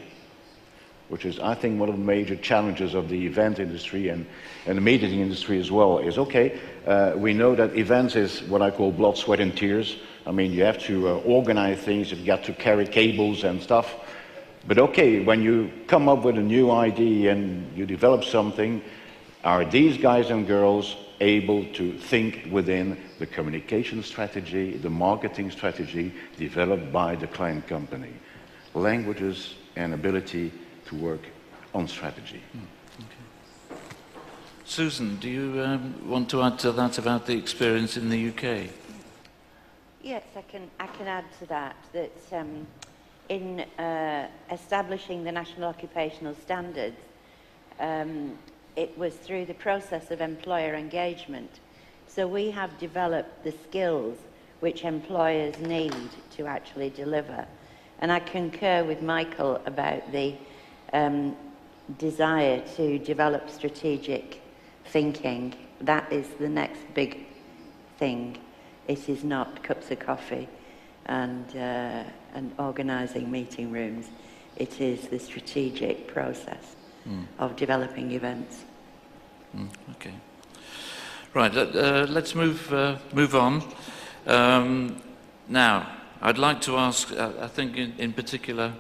Which is, I think, one of the major challenges of the event industry and the media industry as well, is, okay, we know that events is what I call blood, sweat and tears. I mean, you have to organize things, you've got to carry cables and stuff. But okay, when you come up with a new idea and you develop something, are these guys and girls able to think within the communication strategy, the marketing strategy developed by the client company? Languages and ability to work on strategy. Okay. Susan, do you want to add to that about the experience in the UK? Yes, I can add to that, in establishing the national occupational standards, it was through the process of employer engagement. So we have developed the skills which employers need to actually deliver. And I concur with Michael about the desire to develop strategic thinking. That is the next big thing. It is not cups of coffee and organising meeting rooms. It is the strategic process of developing events. Okay. Right, let's move on. Now, I'd like to ask, I think in particular,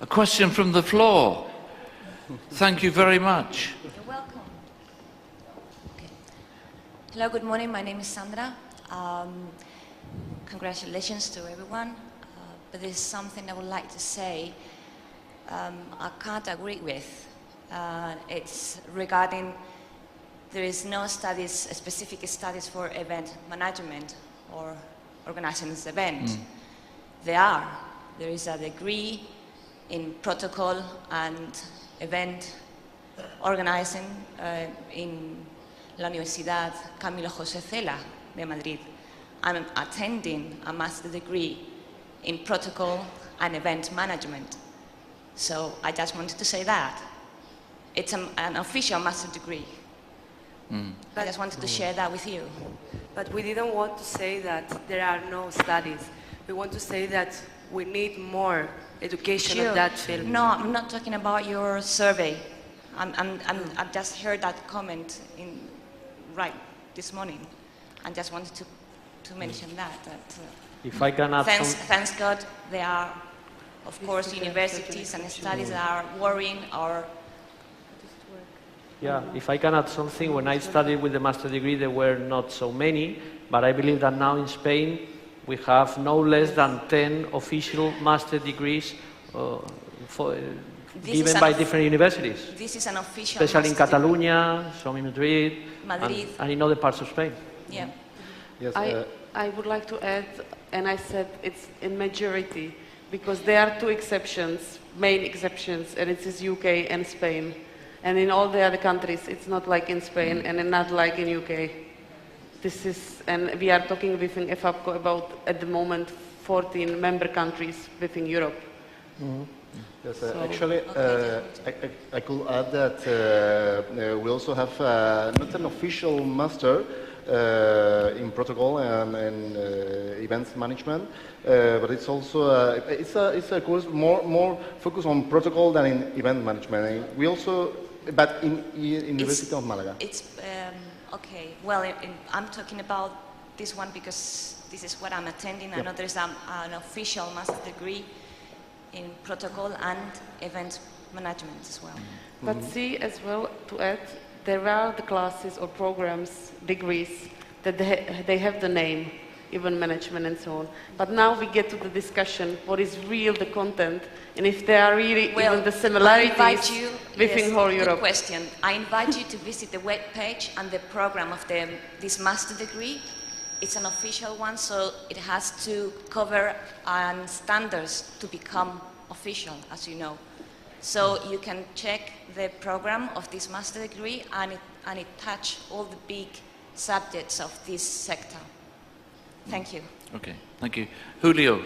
a question from the floor. Thank you very much. You're welcome. Okay. Hello, good morning. My name is Sandra. Congratulations to everyone. But there's something I would like to say I can't agree with. It's regarding there is no studies, specific studies for event management or organizing this event. There is a degree in protocol and event organizing in la Universitat Camilo José Cela de Madrid. I'm attending a master's degree in protocol and event management. So I just wanted to say that. It's an official master's degree. I just wanted to share that with you. But we didn't want to say that there are no studies. We want to say that we need more education in that field. No, I'm not talking about your survey. I just heard that comment right this morning, and just wanted to mention that. If I can add thanks God, there are, of course, universities and studies that are worrying or. Yeah, if I can add something, when I studied with the master's degree, there were not so many, but I believe that now in Spain, we have no less than 10 official master's degrees given by different universities. This is an official especially in Catalunya, some in Madrid, and in other parts of Spain. Yeah. Yes, I would like to add, and I said it's in majority, because there are two exceptions, main exceptions, and it is UK and Spain. And in all the other countries, it's not like in Spain and not like in UK. this is, and we are talking within Efapco about, at the moment, 14 member countries within Europe. Mm-hmm. Yes, So- actually, I could add that we also have not an official master in protocol and events management, but it's also it's a course more focused on protocol than in event management. And we also, but in University of Malaga. It's okay. Well, I'm talking about this one because this is what I'm attending. I know there's an official master's degree in protocol and event management as well. But see, as well, to add, there are the classes or programs, degrees, that they have the name, event management and so on. But now we get to the discussion, what is real the content, and if there are really even the similarities within whole good Europe. question. I invite you to visit the web page and the program of this master degree. It's an official one, so it has to cover standards to become official, as you know. So you can check the program of this master degree, and it touches all the big subjects of this sector. Thank you. Okay, thank you. Julio.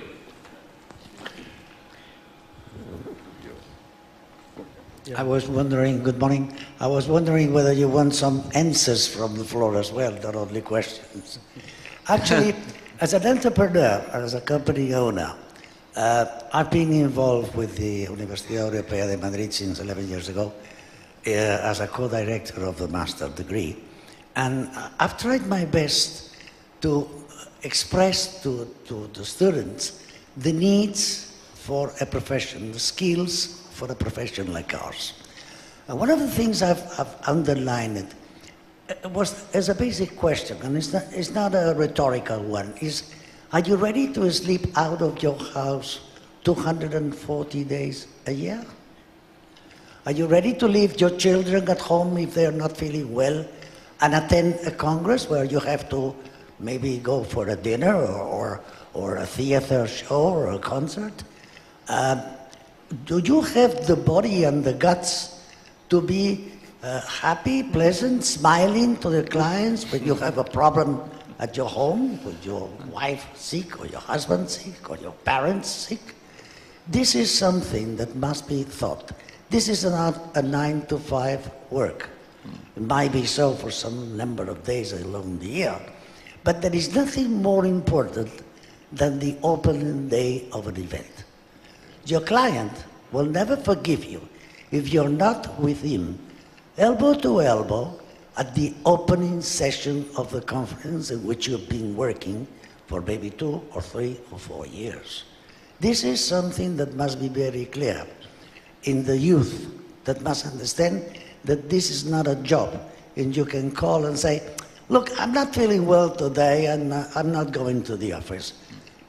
I was wondering, good morning, I was wondering whether you want some answers from the floor as well, not only questions. Actually, as an entrepreneur, as a company owner, I've been involved with the Universitat Europea de Madrid since 11 years ago as a co-director of the master degree. And I've tried my best to express to the students the needs for a profession, the skills for a profession like ours. And one of the things I've underlined was as a basic question, and it's not a rhetorical one, is, are you ready to sleep out of your house 240 days a year? Are you ready to leave your children at home if they're not feeling well and attend a congress where you have to maybe go for a dinner or a theater show or a concert? Do you have the body and the guts to be happy, pleasant, smiling to the clients when you have a problem at your home, with your wife sick or your husband sick or your parents sick? This is something that must be thought. This is not a 9-to-5 work. It might be so for some number of days along the year, but there is nothing more important than the opening day of an event. Your client will never forgive you if you're not with him, elbow to elbow, at the opening session of the conference in which you've been working for maybe 2 or 3 or 4 years. This is something that must be very clear in the youth, that must understand that this is not a job, and you can call and say, look, I'm not feeling well today and I'm not going to the office.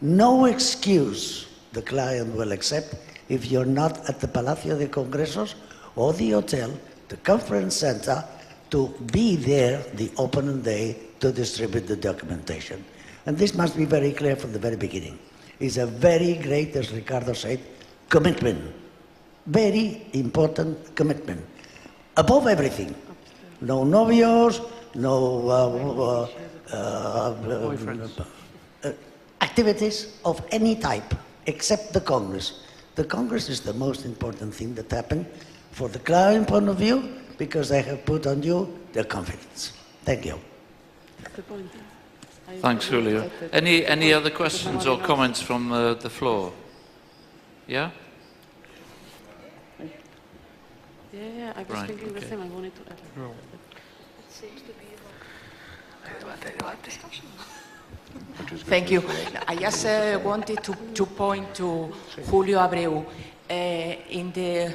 No excuse the client will accept if you're not at the Palacio de Congresos or the hotel, the conference center, to be there the opening day to distribute the documentation. And this must be very clear from the very beginning. It's a very great, as Ricardo said, commitment. Very important commitment. Above everything. No novios, no activities of any type, except the Congress. The Congress is the most important thing that happened for the client point of view, because they have put on you their confidence. Thank you. Thanks, Julio. Any other questions or comments from the floor? Yeah? Yeah, I was thinking the same. I wanted to add. It seems to be Thank you. I just wanted to point to Julio Abreu. In the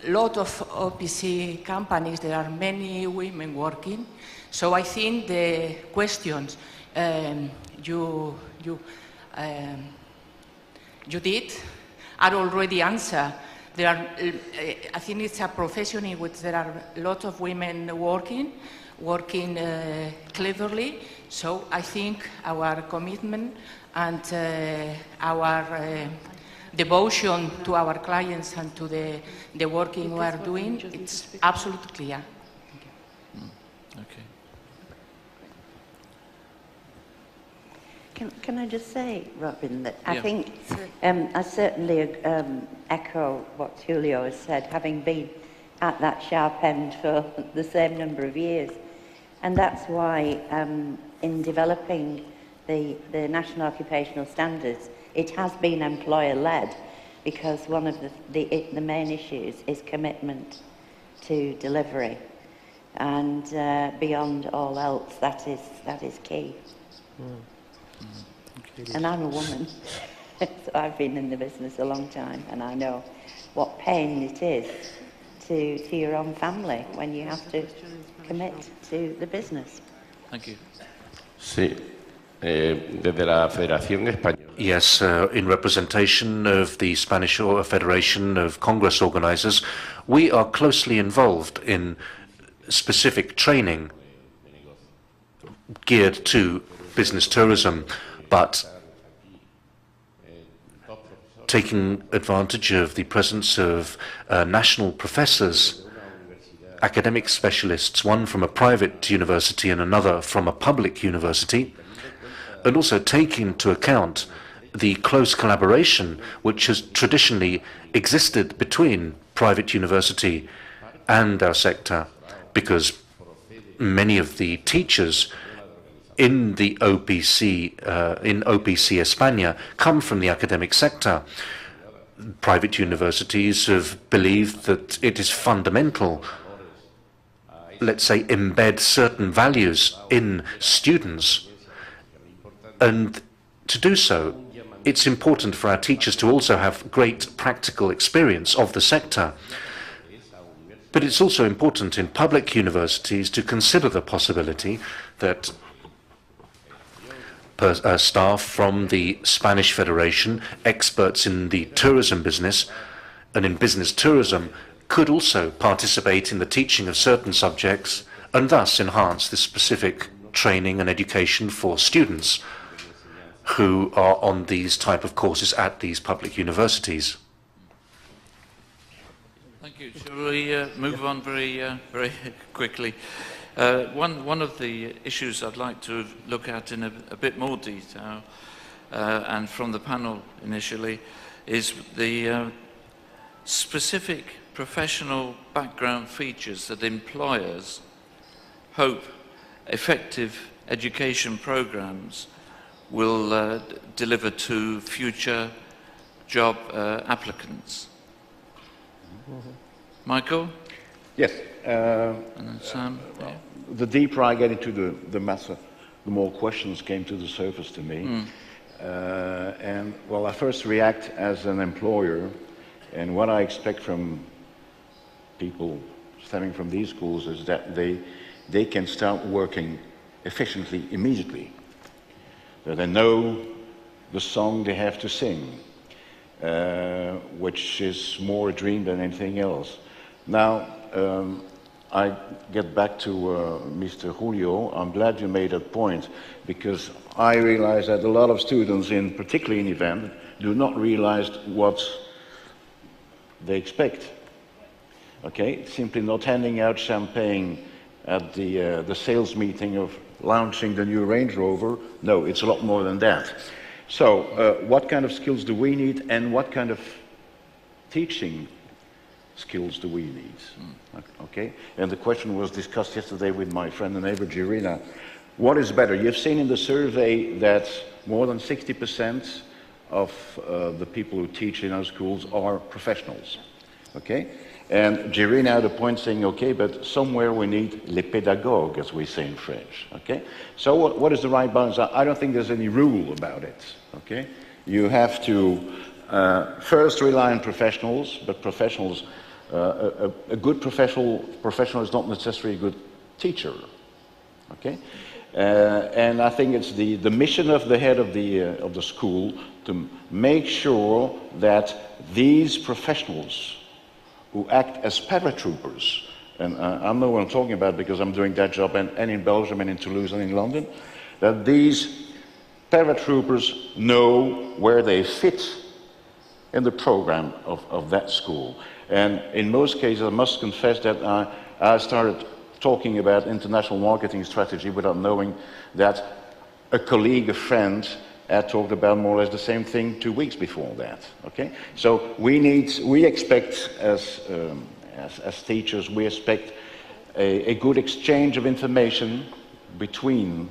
lot of OPC companies, there are many women working. So I think the questions you did are already answered. There are, I think it's a profession in which there are a lot of women working cleverly. So I think our commitment and our devotion to our clients and to the working we are doing, it's absolutely clear. Okay. Can I just say, Robin, that I think I certainly echo what Julio has said, having been at that sharp end for the same number of years. And that's why in developing the National Occupational Standards, it has been employer-led, because one of the main issues is commitment to delivery. And beyond all else, that is key. And I'm a woman, so I've been in the business a long time, and I know what pain it is to your own family when you have to commit to the business. Thank you. Sí. Desde la Federación Española. Yes, in representation of the Spanish Federation of Congress Organizers, we are closely involved in specific training geared to business tourism, but taking advantage of the presence of national professors, academic specialists, one from a private university and another from a public university, and also taking into account the close collaboration which has traditionally existed between private university and our sector, because many of the teachers in the OPC, in OPC España, come from the academic sector. Private universities have believed that it is fundamental, let's say, embed certain values in students. And to do so, it's important for our teachers to also have great practical experience of the sector. But it's also important in public universities to consider the possibility that staff from the Spanish Federation, experts in the tourism business and in business tourism, could also participate in the teaching of certain subjects and thus enhance the specific training and education for students who are on these type of courses at these public universities. Thank you. Shall we move on very quickly? One of the issues I'd like to look at in a bit more detail, and from the panel initially, is the specific professional background features that employers hope effective education programs will deliver to future job applicants. Michael? Yes. And then Sam? Yeah. The deeper I get into the matter, the more questions came to the surface to me. And well, I first react as an employer, and what I expect from people stemming from these schools is that they can start working efficiently immediately. That they know the song they have to sing, which is more a dream than anything else. Now, I get back to Mr. Julio. I'm glad you made that point, because I realize that a lot of students, particularly in event, do not realize what they expect. Okay, simply not handing out champagne at the sales meeting of launching the new Range Rover. No, it's a lot more than that. So, what kind of skills do we need, and what kind of teaching skills do we need? Okay, and the question was discussed yesterday with my friend and neighbor Irina. What is better? You've seen in the survey that more than 60% of the people who teach in our schools are professionals. Okay, and Irina had a point saying, okay, but somewhere we need les pédagogues, as we say in French. Okay, so what is the right balance? I don't think there's any rule about it. Okay, you have to first rely on professionals, but professionals. A good professional is not necessarily a good teacher, okay? And I think it's the mission of the head of the school to make sure that these professionals who act as paratroopers, and I know what I'm talking about because I'm doing that job and in Belgium and in Toulouse and in London, that these paratroopers know where they fit in the program of that school. And in most cases, I must confess that I started talking about international marketing strategy without knowing that a colleague, a friend, talked about more or less the same thing 2 weeks before that. Okay, so we expect as teachers, we expect a good exchange of information between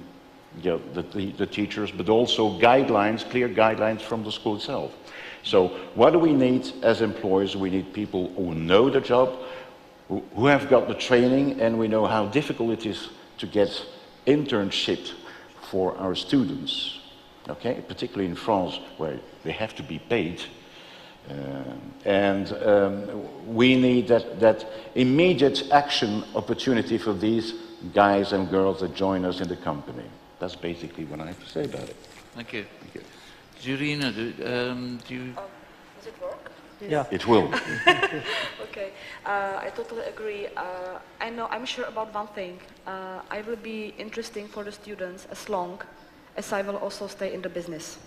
the teachers, but also guidelines, clear guidelines from the school itself. So what do we need as employers? We need people who know the job, who have got the training, and we know how difficult it is to get internship for our students, okay? Particularly in France, where they have to be paid. We need that immediate action opportunity for these guys and girls that join us in the company. That's basically what I have to say about it. Thank you. Thank you. Irina, do you... Does it work? Yeah. It will. Okay, I totally agree. I'm sure about one thing. I will be interesting for the students as long as I will also stay in the business.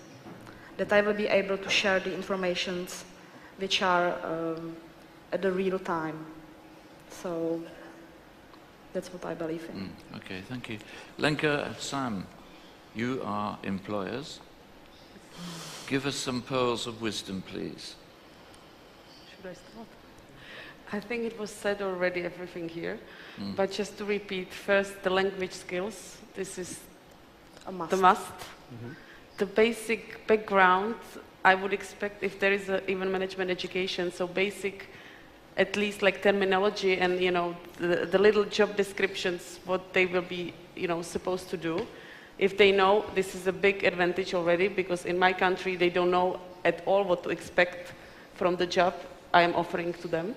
That I will be able to share the informations which are at the real time. So that's what I believe in. Okay, thank you. Lenka and Sam, you are employers. Give us some pearls of wisdom, please. Should I start? I think it was said already, everything here. But just to repeat, first, the language skills. This is a must. The must. The basic background, I would expect if there is even management education, so basic, at least like terminology and, you know, the little job descriptions, what they will be, you know, supposed to do. If they know, this is a big advantage already, because in my country they don't know at all what to expect from the job I am offering to them.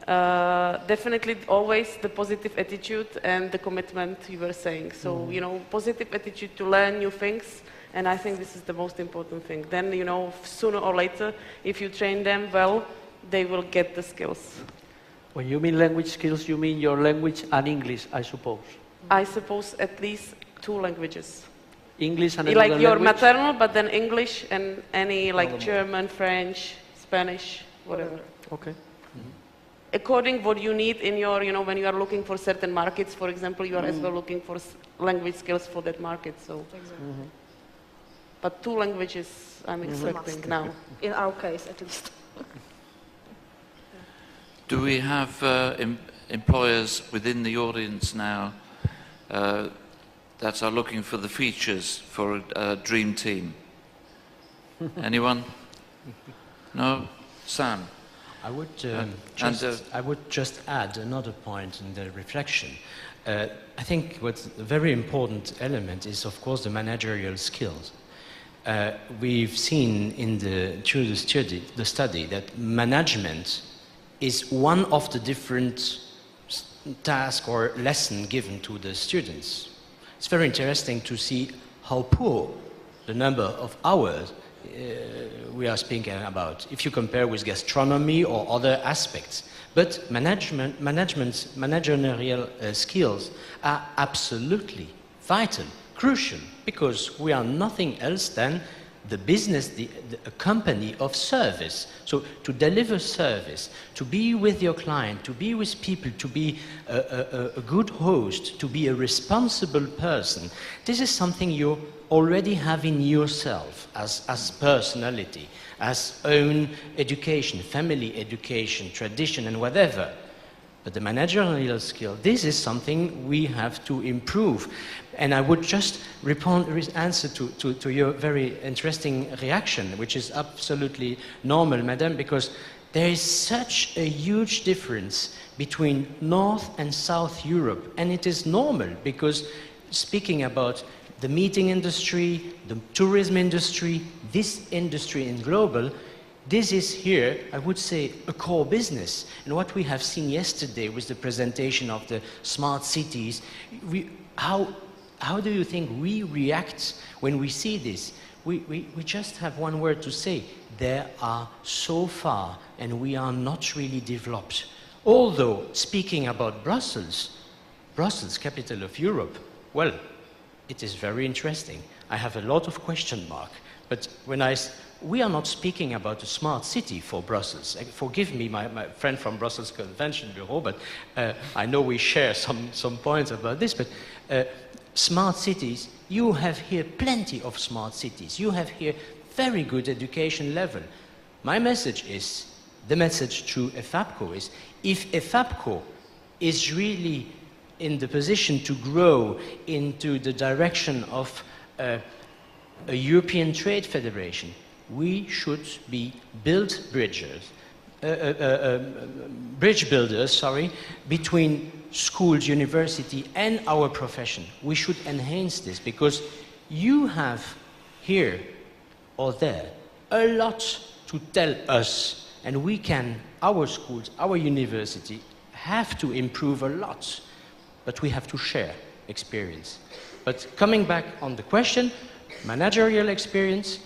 Definitely always the positive attitude and the commitment you were saying. So, you know, positive attitude to learn new things, and I think this is the most important thing. Then, you know, sooner or later, if you train them well, they will get the skills. When you mean language skills, you mean your language and English, I suppose? I suppose at least 2 languages. English and another like your language? maternal, but then English and any like German, French, Spanish, whatever. Okay. According what you need in your, you know, when you are looking for certain markets, for example, you are as well looking for language skills for that market. So, but 2 languages I'm expecting now. In our case, at least. Do we have employers within the audience now that are looking for the features for a dream team? Anyone? No? Sam? I would just add another point in the reflection. I think what's a very important element is, of course, the managerial skills. We've seen through the study that management is one of the different tasks or lessons given to the students. It's very interesting to see how poor the number of hours we are speaking about, if you compare with gastronomy or other aspects. But managerial skills are absolutely vital, crucial, because we are nothing else than the business, a company of service. So to deliver service, to be with your client, to be with people, to be a good host, to be a responsible person, this is something you already have in yourself as personality, as own education, family education, tradition, and whatever. But the managerial skill, this is something we have to improve. And I would just answer to your very interesting reaction, which is absolutely normal, madam, because there is such a huge difference between North and South Europe. And it is normal, because speaking about the meeting industry, the tourism industry, this industry in global, this is here, I would say, a core business. And what we have seen yesterday with the presentation of the smart cities, how do you think we react when we see this? We just have one word to say: they are so far and we are not really developed. Although, speaking about Brussels, capital of Europe, well, it is very interesting. I have a lot of question marks, but we are not speaking about a smart city for Brussels. Forgive me, my friend from Brussels Convention Bureau, but I know we share some points about this, but smart cities You have here plenty of smart cities. You have here very good education level. My message is, the message to Efapco is, if Efapco is really in the position to grow into the direction of a European trade federation, we should be bridge builders, between schools, university, and our profession. We should enhance this because you have here or there a lot to tell us, and we can, our schools, our university, have to improve a lot, but we have to share experience. But coming back on the question, managerial experience,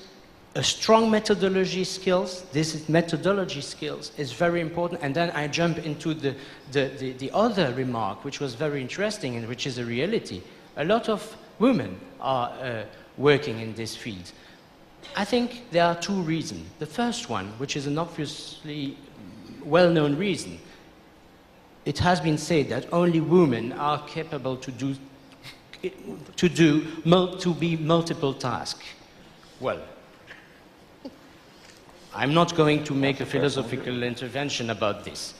a strong methodology skills, methodology skills is very important, and then I jump into the other remark, which was very interesting and which is a reality. A lot of women are working in this field. I think there are two reasons. The first one, which is an obviously well-known reason, it has been said that only women are capable to be multiple tasks. Well, I'm not going to make a philosophical intervention about this,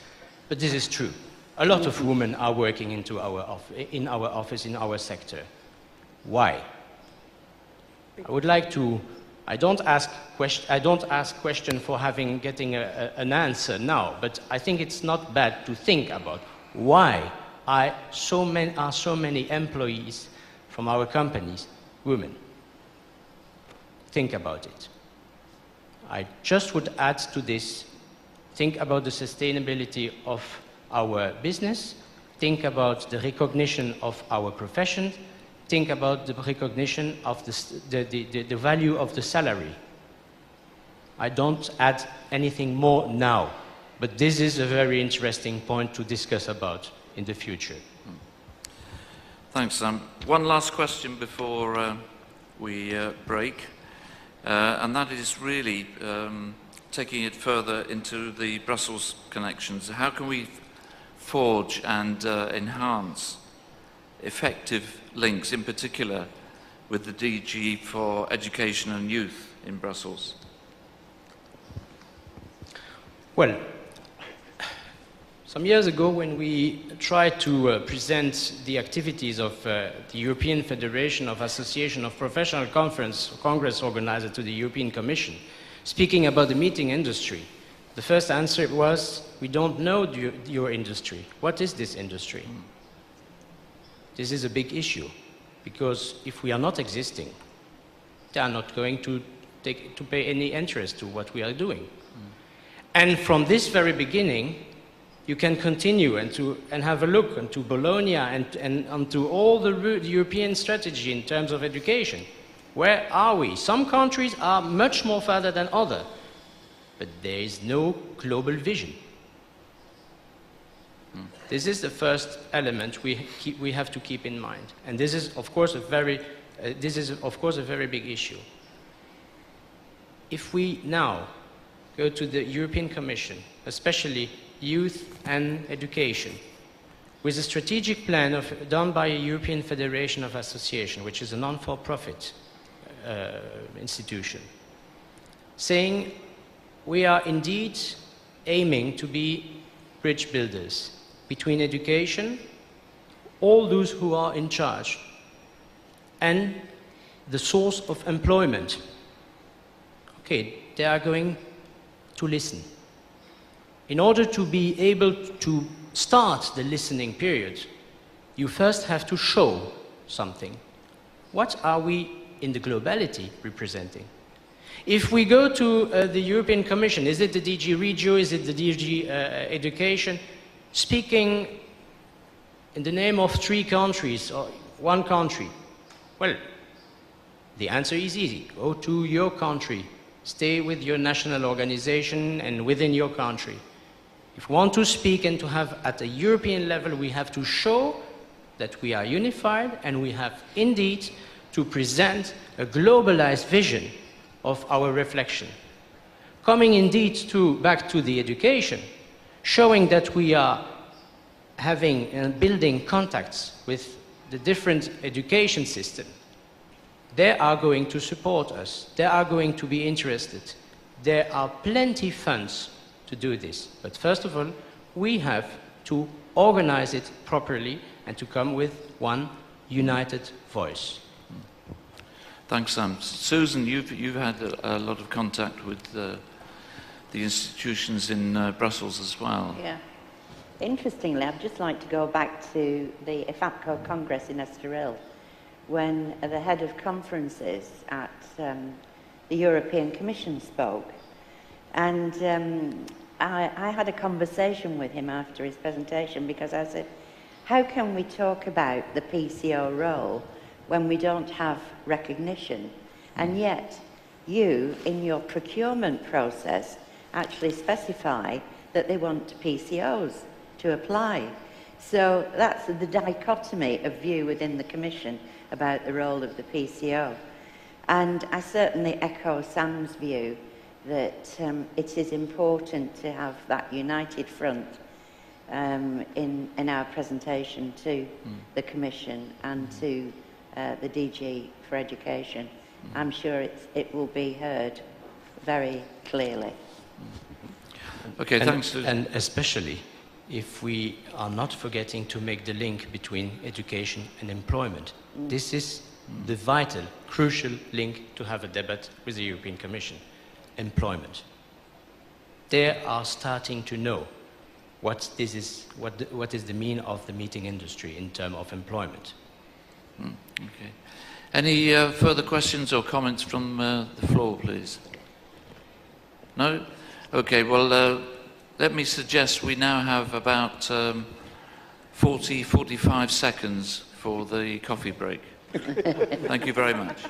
but this is true. A lot of women are working in our office, in our sector. Why? I would like to. I don't ask question for getting an answer now, but I think it's not bad to think about why are so many employees from our companies women. Think about it. I just would add to this, think about the sustainability of our business, think about the recognition of our profession, think about the recognition of the value of the salary. I don't add anything more now, but this is a very interesting point to discuss about in the future. Thanks, Sam. One last question before we break, and that is really taking it further into the Brussels connections. How can we forge and enhance effective links, in particular with the DG for Education and Youth in Brussels? Well, some years ago when we tried to present the activities of the European Federation of Association of Professional Congress Organizer to the European Commission, speaking about the meeting industry, the first answer was, we don't know your industry. What is this industry? This is a big issue, because if we are not existing, they are not going to pay any interest to what we are doing. And from this very beginning, you can continue and have a look into Bologna and onto all the European strategy in terms of education. Where are we? Some countries are much more further than others, but there is no global vision. This is the first element we have to keep in mind, and this is, of course, a very big issue. If we now go to the European Commission, especially youth and education, with a strategic plan done by a European Federation of Association, which is a non-for-profit institution, saying we are indeed aiming to be bridge builders between education, all those who are in charge, and the source of employment. Okay, they are going to listen. In order to be able to start the listening period, you first have to show something. What are we in the globality representing? If we go to the European Commission, is it the DG Regio, is it the DG Education, speaking in the name of 3 countries or 1 country? Well, the answer is easy. Go to your country. Stay with your national organization and within your country. If we want to speak and to have at a European level, we have to show that we are unified, and we have indeed to present a globalized vision of our reflection. Coming indeed back to the education, showing that we are having and building contacts with the different education systems. they are going to support us. They are going to be interested. There are plenty funds to do this. But first of all, we have to organize it properly and to come with one united voice. Thanks, Sam. Susan, you've had a lot of contact with the institutions in Brussels as well. Yeah. Interestingly, I'd just like to go back to the Efapco Congress in Estoril, when the head of conferences at the European Commission spoke. And I had a conversation with him after his presentation, because I said, how can we talk about the PCO role when we don't have recognition? And yet, you, in your procurement process, actually specify that they want PCOs to apply. So that's the dichotomy of view within the Commission about the role of the PCO. And I certainly echo Sam's view that it is important to have that united front in our presentation to the Commission and to the DG for Education. I'm sure it will be heard very clearly. Okay, thanks. And especially if we are not forgetting to make the link between education and employment. This is the vital, crucial link to have a debate with the European Commission. Employment. They are starting to know what is the meaning of the meeting industry in terms of employment. Okay. Any further questions or comments from the floor, please? No? Okay, well, let me suggest we now have about 45 seconds for the coffee break. Thank you very much. I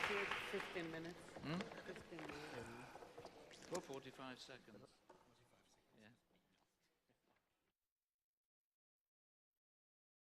think it's 15 minutes. 15 minutes. Well, 45 seconds.